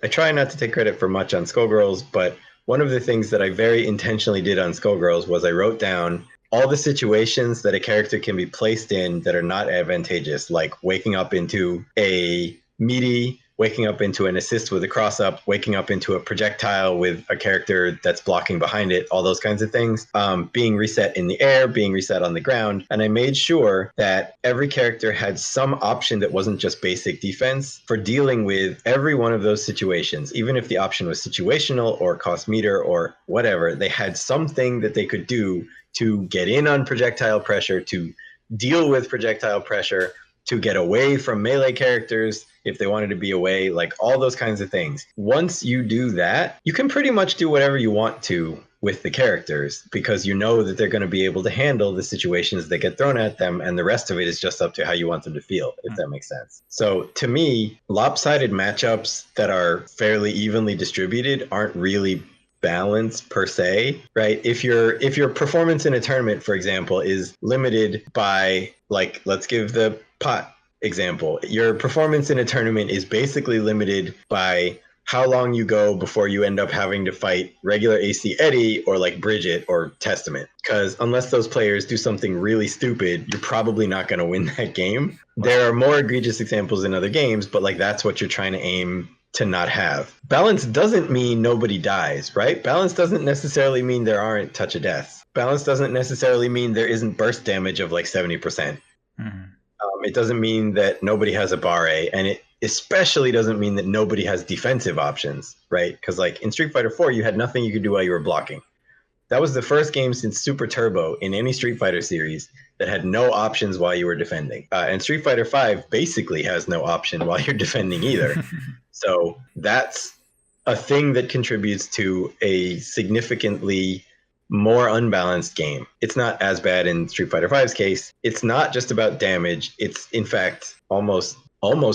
try not to take credit for much on Skullgirls, but one of the things that I very intentionally did on Skullgirls was I wrote down all the situations that a character can be placed in that are not advantageous, like waking up into a meaty waking up into an assist with a cross up, waking up into a projectile with a character that's blocking behind it, all those kinds of things, being reset in the air, being reset on the ground. And I made sure that every character had some option that wasn't just basic defense for dealing with every one of those situations. Even if the option was situational or cost meter or whatever, they had something that they could do to get in on projectile pressure, to deal with projectile pressure, to get away from melee characters if they wanted to be away, like all those kinds of things. Once you do that, you can pretty much do whatever you want to with the characters because you know that they're going to be able to handle the situations that get thrown at them, and the rest of it is just up to how you want them to feel, if that makes sense. So to me, lopsided matchups that are fairly evenly distributed aren't really balance per se, right? If your performance in a tournament, for example, is limited by, like, let's give the pot example. Your performance in a tournament is basically limited by how long you go before you end up having to fight regular AC Eddie or like Bridget or Testament. Because unless those players do something really stupid, you're probably not going to win that game. There are more egregious examples in other games, but like that's what you're trying to aim to not have. Balance doesn't mean nobody dies, right? Balance doesn't necessarily mean there aren't touch of deaths. Balance doesn't necessarily mean there isn't burst damage of like 70%. It doesn't mean that nobody has a bar A, and it especially doesn't mean that nobody has defensive options, right? Because like in Street Fighter 4, you had nothing you could do while you were blocking. That was the first game since Super Turbo in any Street Fighter series that had no options while you were defending. And Street Fighter 5 basically has no option while you're defending either. So that's a thing that contributes to a significantly more unbalanced game. It's not as bad in Street Fighter V's case. It's not just about damage. It's in fact almost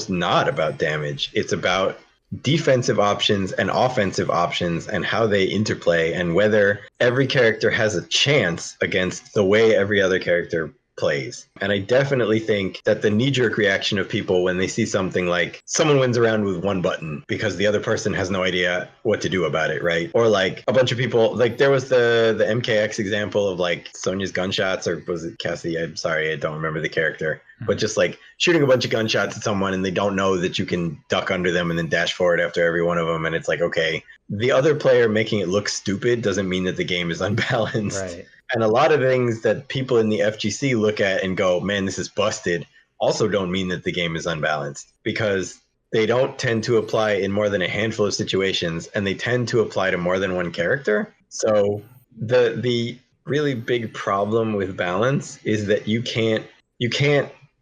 not about damage. It's about defensive options and offensive options and how they interplay and whether every character has a chance against the way every other character plays. And I definitely think that the knee-jerk reaction of people when they see something like someone wins a round with one button because the other person has no idea what to do about it, right? Or like a bunch of people, like there was the MKX example of like Sonya's gunshots, or was it Cassie? I'm sorry, I don't remember the character. But just like shooting a bunch of gunshots at someone and they don't know that you can duck under them and then dash forward after every one of them. And it's like, okay, the other player making it look stupid doesn't mean that the game is unbalanced. Right. And a lot of things that people in the FGC look at and go, man, this is busted, also don't mean that the game is unbalanced, because they don't tend to apply in more than a handful of situations, and they tend to apply to more than one character. So the really big problem with balance is that you can't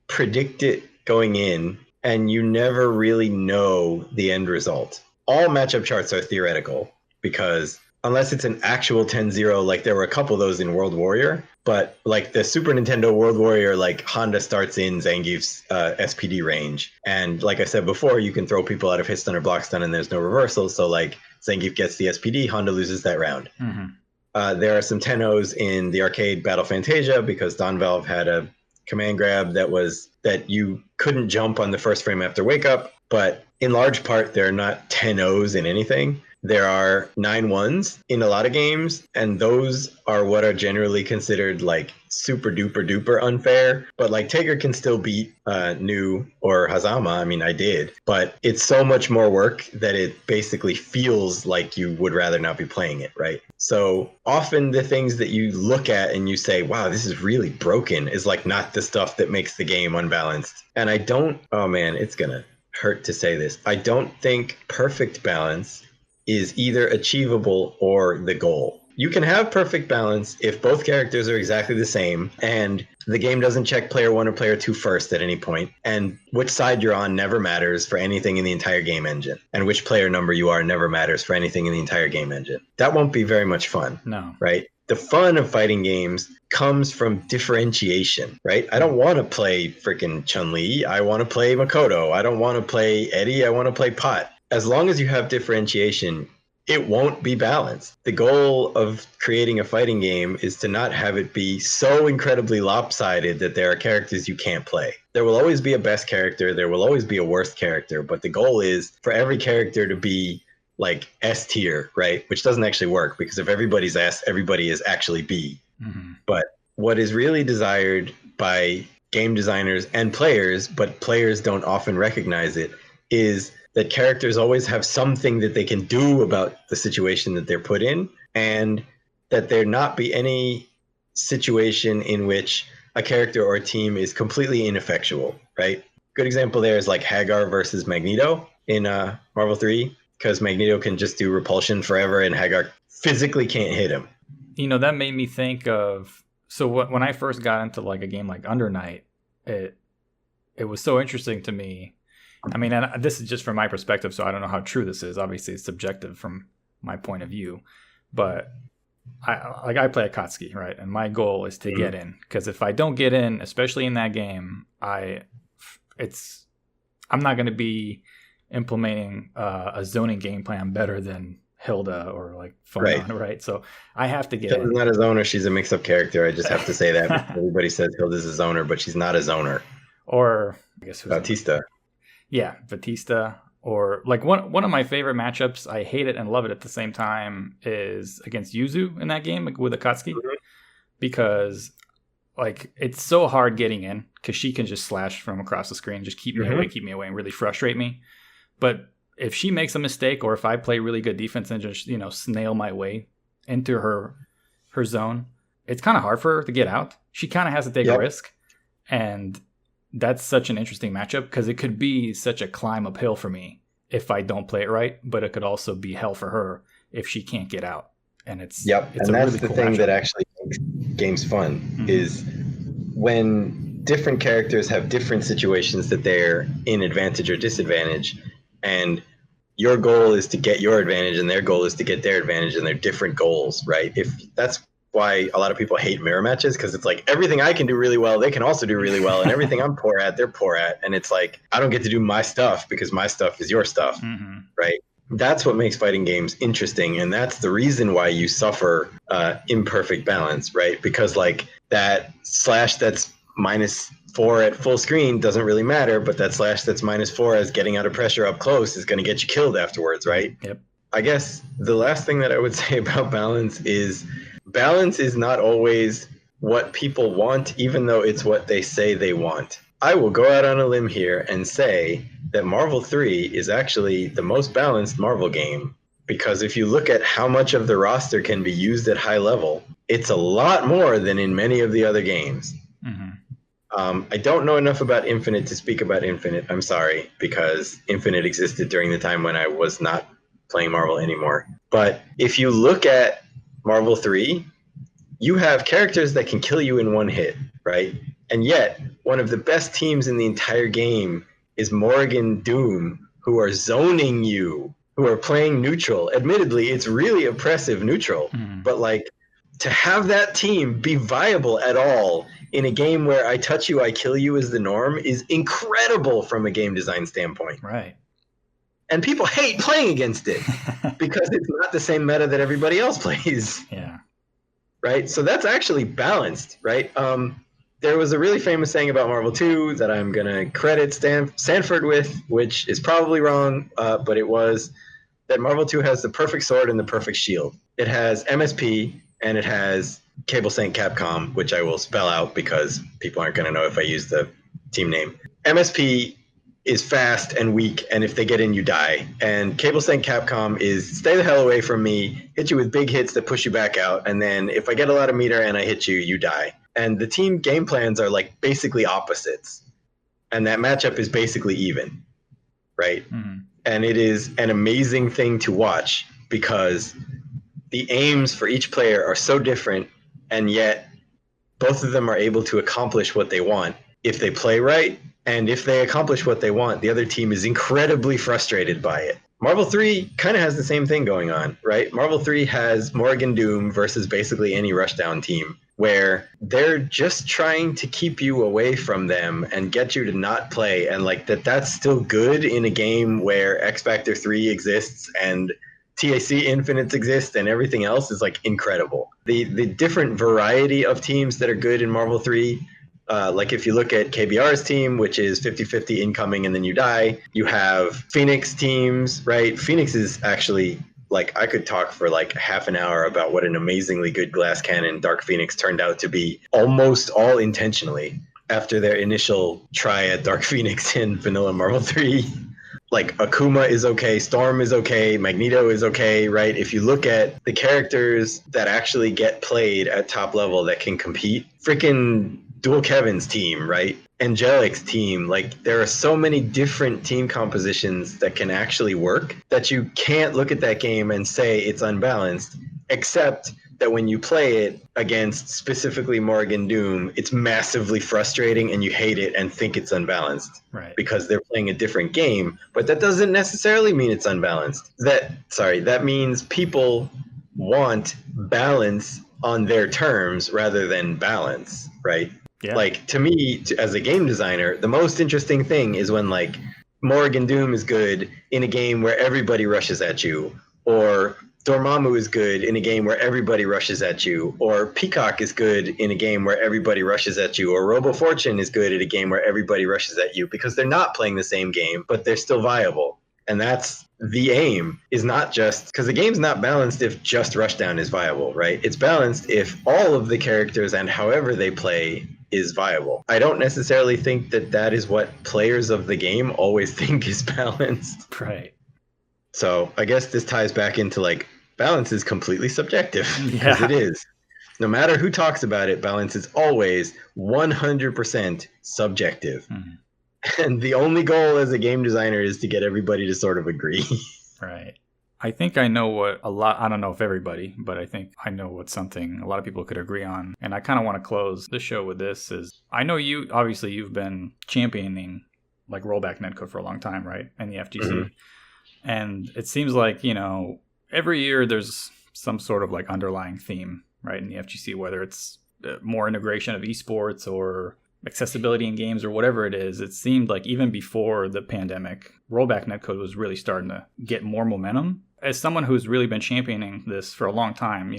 predict it going in, and you never really know the end result. All matchup charts are theoretical, because unless it's an actual 10-0, like there were a couple of those in World Warrior, but like the Super Nintendo World Warrior, like Honda starts in Zangief's SPD range. And like I said before, you can throw people out of hit stun or block stun and there's no reversal. So like Zangief gets the SPD, Honda loses that round. There are some 10-0s in the arcade Battle Fantasia because Don Valve had a command grab that you couldn't jump on the first frame after wake up. But in large part, there are not 10-0s in anything. There are 9-1s in a lot of games, and those are what are generally considered like super duper duper unfair. But like Taker can still beat Nu or Hazama. I mean, I did, but it's so much more work that it basically feels like you would rather not be playing it, right? So often the things that you look at and you say, wow, this is really broken, is like not the stuff that makes the game unbalanced. And oh man, it's gonna hurt to say this. I don't think perfect balance is either achievable or the goal. You can have perfect balance if both characters are exactly the same and the game doesn't check player 1 or player 2 first at any point, and which side you're on never matters for anything in the entire game engine, and which player number you are never matters for anything in the entire game engine. That won't be very much fun. No. Right? The fun of fighting games comes from differentiation, right? I don't want to play freaking Chun-Li. I want to play Makoto. I don't want to play Eddie. I want to play Pot. As long as you have differentiation, it won't be balanced. The goal of creating a fighting game is to not have it be so incredibly lopsided that there are characters you can't play. There will always be a best character. There will always be a worst character. But the goal is for every character to be like S tier, right? Which doesn't actually work, because if everybody's S, everybody is actually B. But what is really desired by game designers and players, but players don't often recognize it, is that characters always have something that they can do about the situation that they're put in, and that there not be any situation in which a character or a team is completely ineffectual, right? Good example there is like Hagar versus Magneto in Marvel 3, because Magneto can just do repulsion forever and Hagar physically can't hit him. You know, that made me think of, so when I first got into like a game like Under Night, it was so interesting to me. I mean, and this is just from my perspective, so I don't know how true this is. Obviously, it's subjective from my point of view. But I play Akatsuki, right? And my goal is to get in. Because if I don't get in, especially in that game, I'm not going to be implementing a zoning game plan better than Hilda or like Phonon, right? So I have to get in. Hilda's not a zoner. She's a mix-up character. I just have to say that. Everybody says Hilda's a zoner, but she's not a zoner. Or I guess Bautista. Yeah, Batista. Or like one of my favorite matchups, I hate it and love it at the same time, is against Yuzu in that game, like with Akatsuki. Because like it's so hard getting in because she can just slash from across the screen, just keep me away and really frustrate me. But if she makes a mistake, or if I play really good defense and just, you know, snail my way into her zone, it's kind of hard for her to get out. She kind of has to take a risk. And that's such an interesting matchup because it could be such a climb uphill for me if I don't play it right, but it could also be hell for her if she can't get out. And it's and that's really the cool thing matchup that actually makes games fun is when different characters have different situations that they're in advantage or disadvantage, and your goal is to get your advantage and their goal is to get their advantage, and they're different goals, right? If that's why a lot of people hate mirror matches, because it's like everything I can do really well, they can also do really well, and everything I'm poor at, they're poor at, and it's like I don't get to do my stuff because my stuff is your stuff, right? That's what makes fighting games interesting, and that's the reason why you suffer imperfect balance, right? Because like that slash that's -4 at full screen doesn't really matter, but that slash that's -4 as getting out of pressure up close is going to get you killed afterwards, right? Yep. I guess the last thing that I would say about balance is not always what people want, even though it's what they say they want. I will go out on a limb here and say that Marvel 3 is actually the most balanced Marvel game, because if you look at how much of the roster can be used at high level, it's a lot more than in many of the other games. I don't know enough about Infinite to speak about Infinite. I'm sorry, because Infinite existed during the time when I was not playing Marvel anymore. But if you look at Marvel 3, you have characters that can kill you in one hit, right? And yet, one of the best teams in the entire game is Morrigan Doom, who are zoning you, who are playing neutral. Admittedly, it's really oppressive neutral, but like to have that team be viable at all in a game where I touch you, I kill you is the norm is incredible from a game design standpoint. Right. And people hate playing against it because it's not the same meta that everybody else plays. Yeah. Right? So that's actually balanced, right? There was a really famous saying about Marvel 2 that I'm going to credit Sanford with, which is probably wrong, but it was that Marvel 2 has the perfect sword and the perfect shield. It has MSP, and it has Cable Saint Capcom, which I will spell out because people aren't going to know if I use the team name. MSP is fast and weak, and if they get in, you die. And Cable Saint Capcom is stay the hell away from me, hit you with big hits that push you back out, and then if I get a lot of meter and I hit you, you die. And the team game plans are like basically opposites. And that matchup is basically even, right? And it is an amazing thing to watch because the aims for each player are so different, and yet both of them are able to accomplish what they want if they play right. And if they accomplish what they want, the other team is incredibly frustrated by it. Marvel 3 kind of has the same thing going on, right? Marvel 3 has Morrigan Doom versus basically any rushdown team, where they're just trying to keep you away from them and get you to not play. And like that's still good in a game where X Factor 3 exists and TAC Infinites exist and everything else is like incredible. The different variety of teams that are good in Marvel 3, like if you look at KBR's team, which is 50-50 incoming and then you die, you have Phoenix teams, right? Phoenix is actually, like, I could talk for like half an hour about what an amazingly good glass cannon Dark Phoenix turned out to be, almost all intentionally, after their initial try at Dark Phoenix in vanilla Marvel 3. like Akuma is okay, Storm is okay, Magneto is okay, right? If you look at the characters that actually get played at top level that can compete, freaking Dual Kevin's team, right? Angelic's team, like there are so many different team compositions that can actually work that you can't look at that game and say it's unbalanced, except that when you play it against specifically Morgan Doom, it's massively frustrating and you hate it and think it's unbalanced. Right. Because they're playing a different game, but that doesn't necessarily mean it's unbalanced. That means people want balance on their terms rather than balance, right? Yeah. Like to me, as a game designer, the most interesting thing is when like Morgan Doom is good in a game where everybody rushes at you, or Dormammu is good in a game where everybody rushes at you, or Peacock is good in a game where everybody rushes at you, or Robo Fortune is good at a game where everybody rushes at you, because they're not playing the same game, but they're still viable. And that's the aim, is not just because the game's not balanced if just Rushdown is viable, right? It's balanced if all of the characters and however they play is viable. I don't necessarily think that that is what players of the game always think is balanced. Right. So I guess this ties back into like balance is completely subjective, because Yeah. it is. No matter who talks about it, balance is always 100% subjective. Mm-hmm. And the only goal as a game designer is to get everybody to sort of agree. Right. I think I know what I don't know if everybody, but I think I know what something a lot of people could agree on. And I kind of want to close the show with this is, I know obviously you've been championing like rollback netcode for a long time, right? And the FGC. Mhm. And it seems like, every year there's some sort of like underlying theme, right? In the FGC, whether it's more integration of esports or accessibility in games or whatever it is. It seemed like even before the pandemic, rollback netcode was really starting to get more momentum. As someone who's really been championing this for a long time,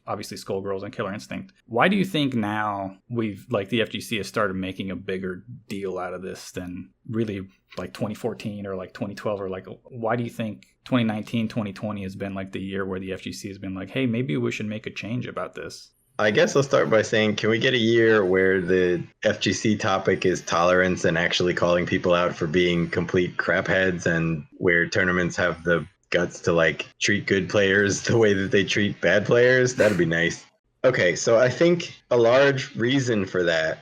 obviously Skullgirls and Killer Instinct, why do you think now the FGC has started making a bigger deal out of this than really like 2014 or like 2012, or like, why do you think 2019, 2020 has been like the year where the FGC has been like, hey, maybe we should make a change about this? I guess I'll start by saying, can we get a year where the FGC topic is tolerance and actually calling people out for being complete crapheads, and where tournaments have the guts to like treat good players the way that they treat bad players? That'd be nice. Okay, so I think a large reason for that,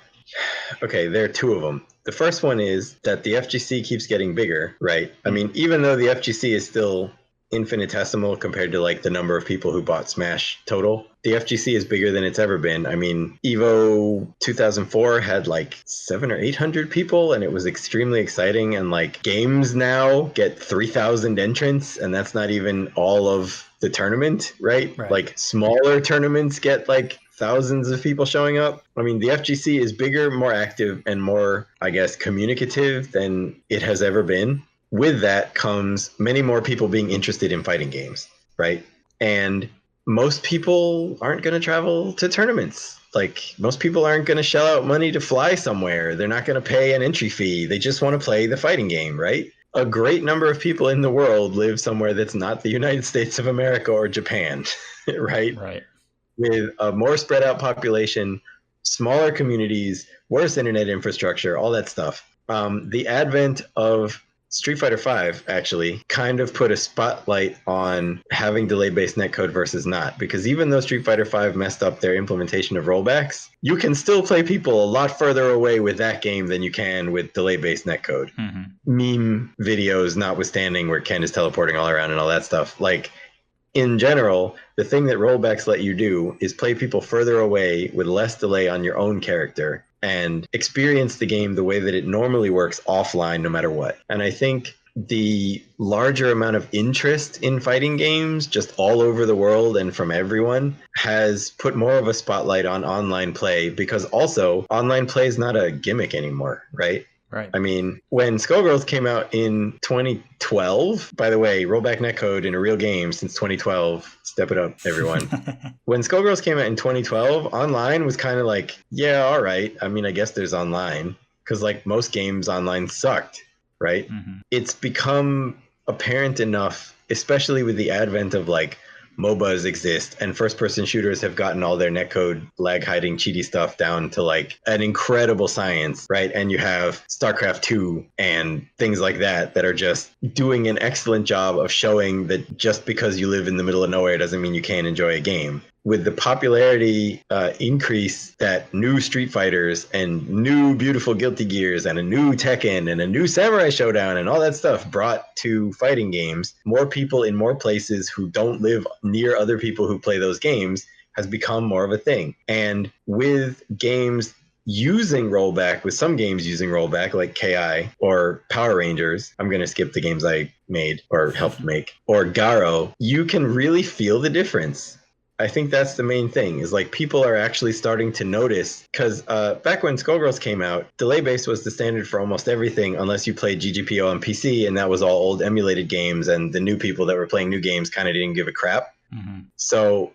okay, there are two of them. The first one is that the FGC keeps getting bigger, right? I mean, even though the FGC is still infinitesimal compared to like the number of people who bought Smash total, the FGC is bigger than it's ever been. I mean, Evo 2004 had like 700 or 800 people, and it was extremely exciting. And like games now get 3,000 entrants, and that's not even all of the tournament, right? Like smaller tournaments get like thousands of people showing up. I mean, the FGC is bigger, more active, and more, I guess, communicative than it has ever been. With that comes many more people being interested in fighting games, right? And most people aren't going to travel to tournaments. Like, most people aren't going to shell out money to fly somewhere. They're not going to pay an entry fee. They just want to play the fighting game, right? A great number of people in the world live somewhere that's not the United States of America or Japan, right? Right. With a more spread out population, smaller communities, worse internet infrastructure, all that stuff. The advent of Street Fighter V actually kind of put a spotlight on having delay-based netcode versus not, because even though Street Fighter V messed up their implementation of rollbacks, you can still play people a lot further away with that game than you can with delay-based netcode. Mm-hmm. Meme videos notwithstanding, where Ken is teleporting all around and all that stuff. Like, in general, the thing that rollbacks let you do is play people further away with less delay on your own character and experience the game the way that it normally works offline, no matter what. And I think the larger amount of interest in fighting games just all over the world and from everyone has put more of a spotlight on online play, because also online play is not a gimmick anymore, right? Right. I mean, when Skullgirls came out in 2012, by the way, rollback netcode in a real game since 2012. Step it up, everyone. When Skullgirls came out in 2012, online was kind of like, yeah, all right. I mean, I guess there's online, because like most games, online sucked, right? Mm-hmm. It's become apparent enough, especially with the advent of like MOBAs exist and first-person shooters have gotten all their netcode lag-hiding cheaty stuff down to like an incredible science, right? And you have StarCraft 2 and things like that are just doing an excellent job of showing that just because you live in the middle of nowhere doesn't mean you can't enjoy a game. With the popularity increase that new Street Fighters and new beautiful Guilty Gears and a new Tekken and a new Samurai Showdown and all that stuff brought to fighting games, more people in more places who don't live near other people who play those games has become more of a thing. And with games using rollback, with some games using rollback like KI or Power Rangers, I'm going to skip the games I made or helped make, or Garo, you can really feel the difference. I think that's the main thing, is like people are actually starting to notice, because back when Skullgirls came out, delay based was the standard for almost everything unless you played GGPO on PC, and that was all old emulated games, and the new people that were playing new games kind of didn't give a crap. Mm-hmm. So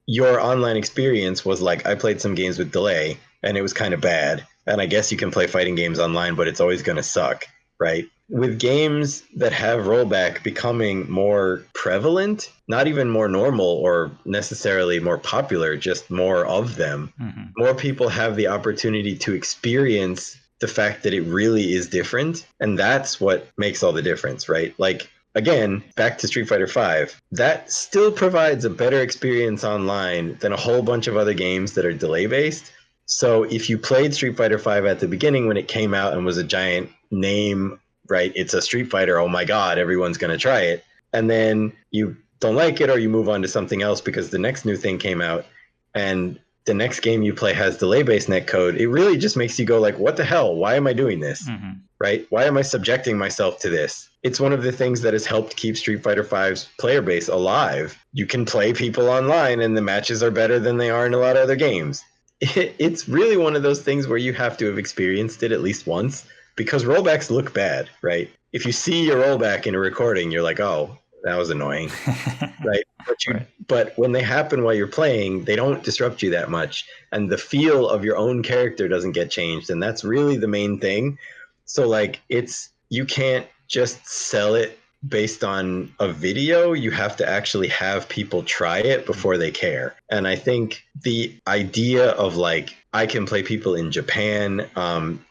your online experience was like, I played some games with delay and it was kind of bad, and I guess you can play fighting games online, but it's always going to suck, right? With games that have rollback becoming more prevalent, not even more normal or necessarily more popular, just more of them, more people have the opportunity to experience the fact that it really is different. And that's what makes all the difference, right? Like, again, back to Street Fighter V, that still provides a better experience online than a whole bunch of other games that are delay-based. So if you played Street Fighter V at the beginning when it came out and was a giant name, right, it's a Street Fighter, oh my god, everyone's going to try it, and then you don't like it or you move on to something else because the next new thing came out and the next game you play has delay-based netcode, it really just makes you go like, what the hell? Why am I doing this? Right? Why am I subjecting myself to this? It's one of the things that has helped keep Street Fighter V's player base alive. You can play people online and the matches are better than they are in a lot of other games. It's really one of those things where you have to have experienced it at least once, because rollbacks look bad, right? If you see your rollback in a recording, you're like, oh, that was annoying, right? But when they happen while you're playing, they don't disrupt you that much. And the feel of your own character doesn't get changed. And that's really the main thing. So like, you can't just sell it based on a video. You have to actually have people try it before they care. And I think the idea of like, I can play people in Japan,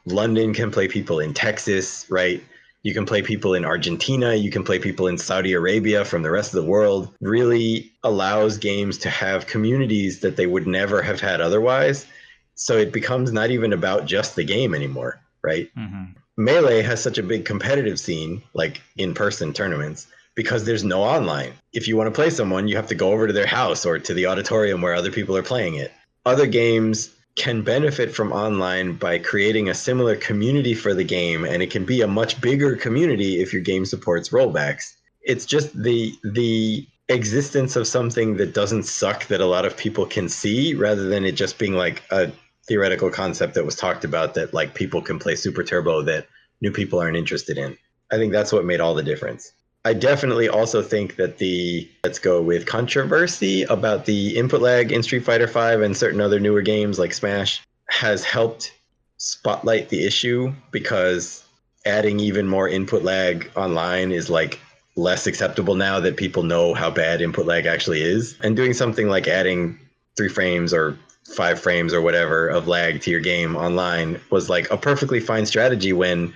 London can play people in Texas, right? You can play people in Argentina, you can play people in Saudi Arabia from the rest of the world, really allows games to have communities that they would never have had otherwise. So it becomes not even about just the game anymore, right? Melee has such a big competitive scene, like in-person tournaments, because there's no online. If you want to play someone, you have to go over to their house or to the auditorium where other people are playing it. Other games can benefit from online by creating a similar community for the game, and it can be a much bigger community if your game supports rollbacks. It's just the existence of something that doesn't suck that a lot of people can see, rather than it just being like a theoretical concept that was talked about that like people can play Super Turbo that new people aren't interested in. I think that's what made all the difference. I definitely also think that let's go with controversy about the input lag in Street Fighter V and certain other newer games like Smash has helped spotlight the issue, because adding even more input lag online is like less acceptable now that people know how bad input lag actually is. And doing something like adding 3 frames or 5 frames or whatever of lag to your game online was like a perfectly fine strategy when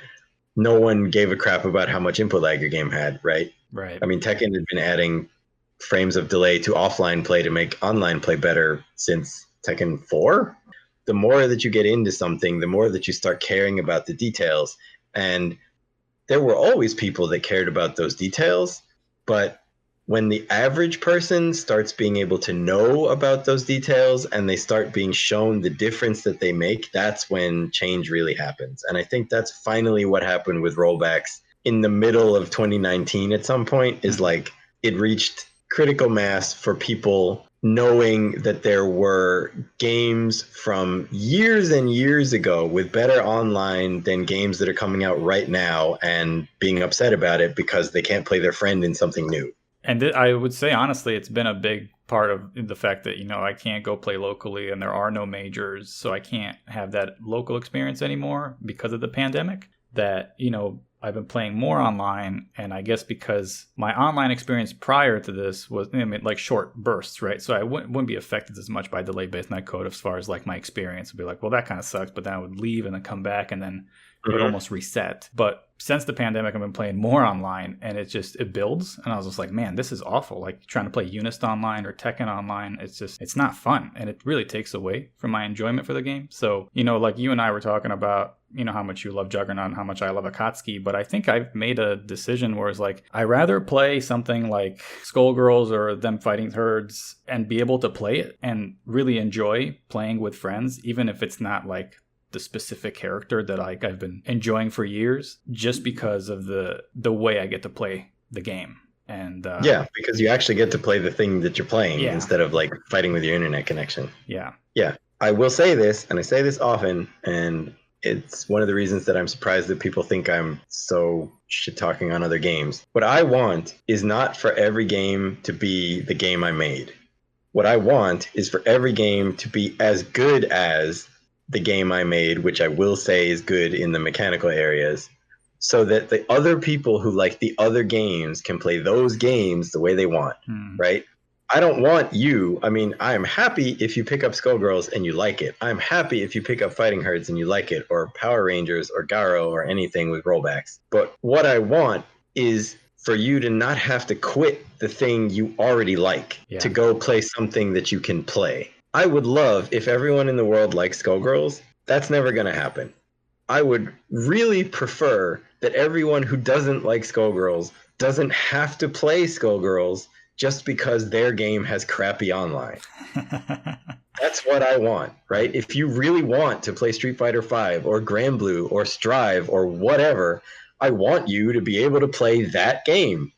no one gave a crap about how much input lag your game had, right? Right. I mean, Tekken had been adding frames of delay to offline play to make online play better since Tekken 4. The more that you get into something, the more that you start caring about the details. And there were always people that cared about those details, but when the average person starts being able to know about those details and they start being shown the difference that they make, that's when change really happens. And I think that's finally what happened with rollbacks in the middle of 2019 at some point, is like it reached critical mass for people knowing that there were games from years and years ago with better online than games that are coming out right now, and being upset about it because they can't play their friend in something new. And I would say, honestly, it's been a big part of the fact that, I can't go play locally and there are no majors, so I can't have that local experience anymore because of the pandemic. that, I've been playing more online, and I guess because my online experience prior to this was like short bursts, right? So I wouldn't be affected as much by delay-based netcode as far as like my experience would be like, well, that kind of sucks, but then I would leave and then come back and then it would almost reset. But since the pandemic, I've been playing more online, and it builds, and I was just like, man, this is awful. Like trying to play Unist online or Tekken online, it's not fun, and it really takes away from my enjoyment for the game. So, like you and I were talking about, how much you love Juggernaut and how much I love Akatsuki, but I think I've made a decision where it's like, I rather play something like Skullgirls or them fighting herds and be able to play it and really enjoy playing with friends, even if it's not like the specific character that I've been enjoying for years, just because of the way I get to play the game. And because you actually get to play the thing that you're playing instead of like fighting with your internet connection. Yeah. I will say this, and I say this often, and it's one of the reasons that I'm surprised that people think I'm so shit talking on other games. What I want is not for every game to be the game I made. What I want is for every game to be as good as the game I made, which I will say is good in the mechanical areas, so that the other people who like the other games can play those games the way they want, right? I don't want you. I mean, I am happy if you pick up Skullgirls and you like it. I'm happy if you pick up Fighting Herds and you like it, or Power Rangers or Garo or anything with rollbacks. But what I want is for you to not have to quit the thing you already like to go play something that you can play. I would love if everyone in the world likes Skullgirls. That's never going to happen. I would really prefer that everyone who doesn't like Skullgirls doesn't have to play Skullgirls just because their game has crappy online. That's what I want, right? If you really want to play Street Fighter V or Granblue or Strive or whatever, I want you to be able to play that game.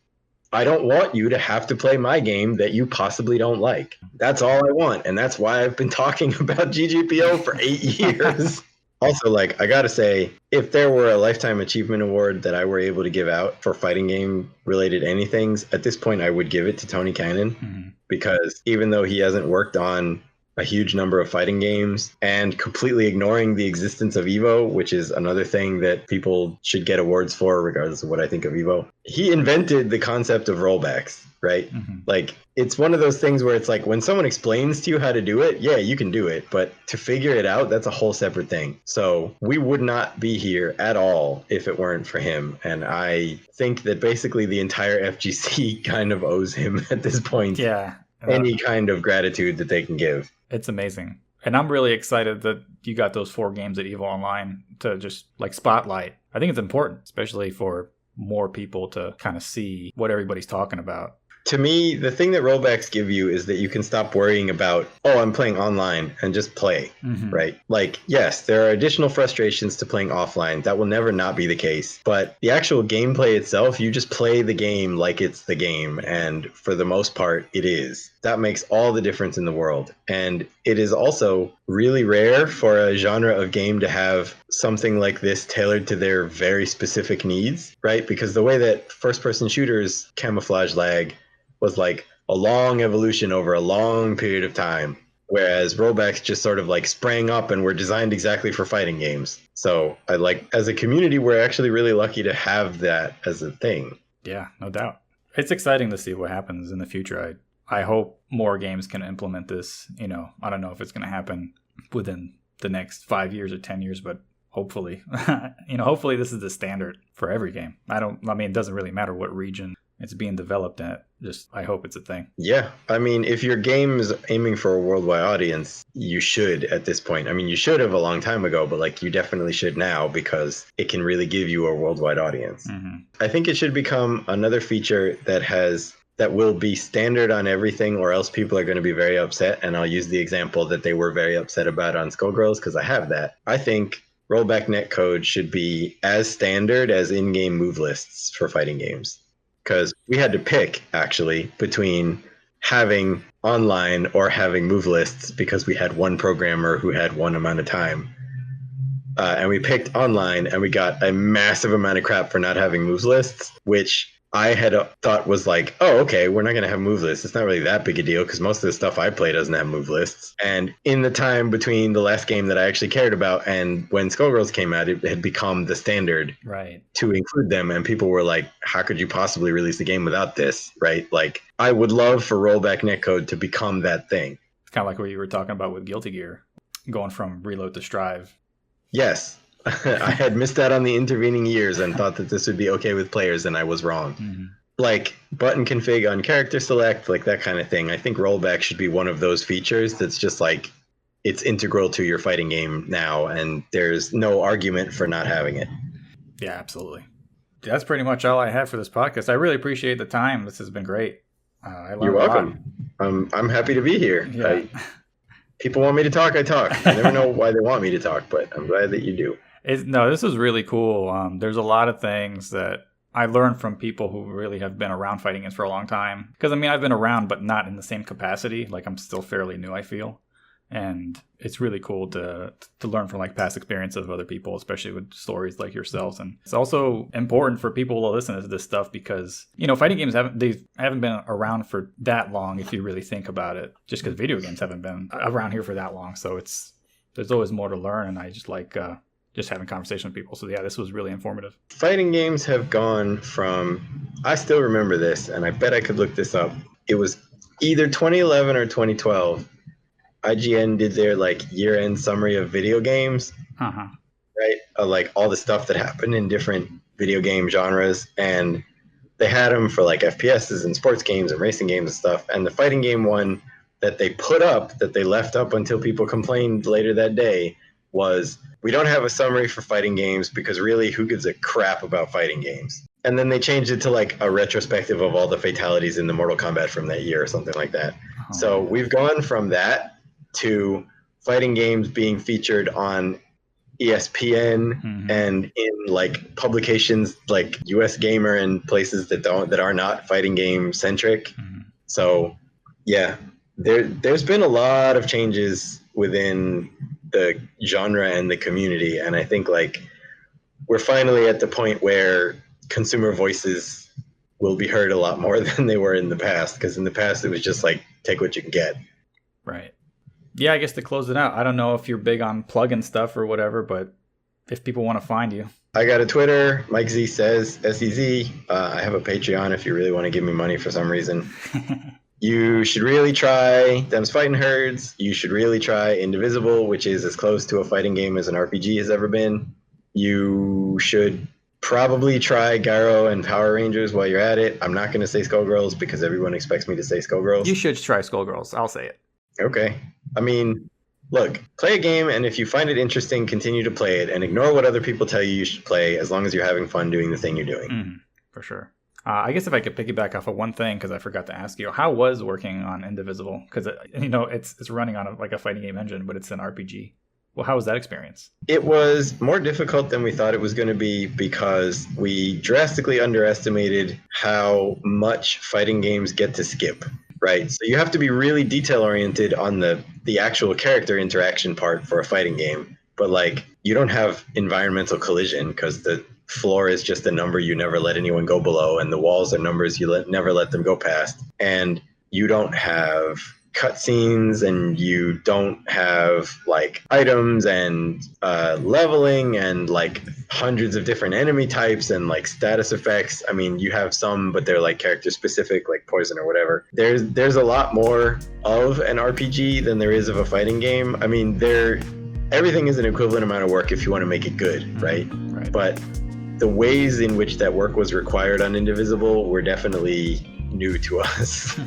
I don't want you to have to play my game that you possibly don't like. That's all I want, and that's why I've been talking about GGPO for 8 years. Also, like, I gotta say, if there were a Lifetime Achievement Award that I were able to give out for fighting game related anythings, at this point I would give it to Tony Cannon, because even though he hasn't worked on a huge number of fighting games and completely ignoring the existence of Evo, which is another thing that people should get awards for regardless of what I think of Evo, he invented the concept of rollbacks, right? Like, it's one of those things where it's like when someone explains to you how to do it, yeah, you can do it, but to figure it out, that's a whole separate thing. So we would not be here at all if it weren't for him, and I think that basically the entire FGC kind of owes him at this point any kind of gratitude that they can give. It's amazing. And I'm really excited that you got those 4 games at EVO Online to just like spotlight. I think it's important, especially for more people to kind of see what everybody's talking about. To me, the thing that rollbacks give you is that you can stop worrying about, oh, I'm playing online, and just play, right? Like, yes, there are additional frustrations to playing offline. That will never not be the case. But the actual gameplay itself, you just play the game like it's the game. And for the most part, it is. That makes all the difference in the world. And it is also really rare for a genre of game to have something like this tailored to their very specific needs, right? Because the way that first-person shooters camouflage lag was like a long evolution over a long period of time, whereas rollbacks just sort of like sprang up and were designed exactly for fighting games. So I like, as a community, we're actually really lucky to have that as a thing. Yeah, no doubt. It's exciting to see what happens in the future. I hope more games can implement this. I don't know if it's going to happen within the next 5 years or 10 years, but hopefully, hopefully this is the standard for every game. It doesn't really matter what region it's being developed at. Just, I hope it's a thing. Yeah. I mean, if your game is aiming for a worldwide audience, you should at this point. I mean, you should have a long time ago, but like you definitely should now, because it can really give you a worldwide audience. I think it should become another feature that will be standard on everything, or else people are going to be very upset. And I'll use the example that they were very upset about on Skullgirls, because I have that. I think rollback netcode should be as standard as in-game move lists for fighting games. Because we had to pick, actually, between having online or having move lists, because we had one programmer who had one amount of time. And we picked online, and we got a massive amount of crap for not having moves lists, which I had thought was like, oh, okay, we're not going to have move lists. It's not really that big a deal because most of the stuff I play doesn't have move lists. And in the time between the last game that I actually cared about and when Skullgirls came out, it had become the standard Right. to include them. And people were like, how could you possibly release the game without this? Right? Like, I would love for rollback netcode to become that thing. It's kind of like what you were talking about with Guilty Gear, going from reload to strive. Yes. I had missed out on the intervening years and thought that this would be okay with players, and I was wrong. Mm-hmm. Like button config on character select, like that kind of thing. I think rollback should be one of those features that's just like, it's integral to your fighting game now, and there's no argument for not having it. Yeah, absolutely. That's pretty much all I have for this podcast. I really appreciate the time. This has been great. I learned You're a lot. welcome. I'm happy to be here. Yeah. People want me to talk, I talk. I never know why they want me to talk, but I'm glad that you do. No, this is really cool. There's a lot of things that I learned from people who really have been around fighting games for a long time. Because, I mean, I've been around, but not in the same capacity. Like, I'm still fairly new, I feel. And it's really cool to learn from, like, past experience of other people, especially with stories like yourselves. And it's also important for people to listen to this stuff because, you know, fighting games haven't been around for that long if you really think about it. Just because video games haven't been around here for that long. So there's always more to learn. And I just like... just having conversation with people. So yeah, this was really informative. Fighting games have gone from, I still remember this, and I bet I could look this up. It was either 2011 or 2012. IGN did their like year-end summary of video games, right? Like all the stuff that happened in different video game genres. And they had them for like FPSs and sports games and racing games and stuff. And the fighting game one that they put up, that they left up until people complained later that day, was, we don't have a summary for fighting games because really, who gives a crap about fighting games? And then they changed it to like a retrospective of all the fatalities in the Mortal Kombat from that year or something like that. Oh. So we've gone from that to fighting games being featured on ESPN and in like publications like US Gamer and places that are not fighting game centric. So yeah, there's been a lot of changes within the genre and the community, and I think like we're finally at the point where consumer voices will be heard a lot more than they were in the past, because in the past it was just like take what you can get. Right. Yeah, I guess to close it out, I don't know if you're big on plug-in stuff or whatever, but if people want to find you. I got a Twitter, Mike Z Says, SEZ. I have a Patreon if you really want to give me money for some reason. You should really try Them's Fighting Herds. You should really try Indivisible, which is as close to a fighting game as an RPG has ever been. You should probably try Gyro and Power Rangers while you're at it. I'm not going to say Skullgirls because everyone expects me to say Skullgirls. You should try Skullgirls. I'll say it. Okay. I mean, look, play a game, and if you find it interesting, continue to play it and ignore what other people tell you should play as long as you're having fun doing the thing you're doing. For sure. I guess if I could piggyback off of one thing, because I forgot to ask you, how was working on Indivisible? Because it's running on a fighting game engine, but it's an RPG. Well, how was that experience? It was more difficult than we thought it was going to be because we drastically underestimated how much fighting games get to skip. Right. So you have to be really detail oriented on the actual character interaction part for a fighting game. But like, you don't have environmental collision because the floor is just a number you never let anyone go below, and the walls are numbers you never let them go past. And you don't have cutscenes, and you don't have like items and leveling and like hundreds of different enemy types and like status effects. I mean, you have some, but they're like character specific, like poison or whatever. There's a lot more of an RPG than there is of a fighting game. I mean, everything is an equivalent amount of work if you want to make it good, right? But the ways in which that work was required on Indivisible were definitely new to us.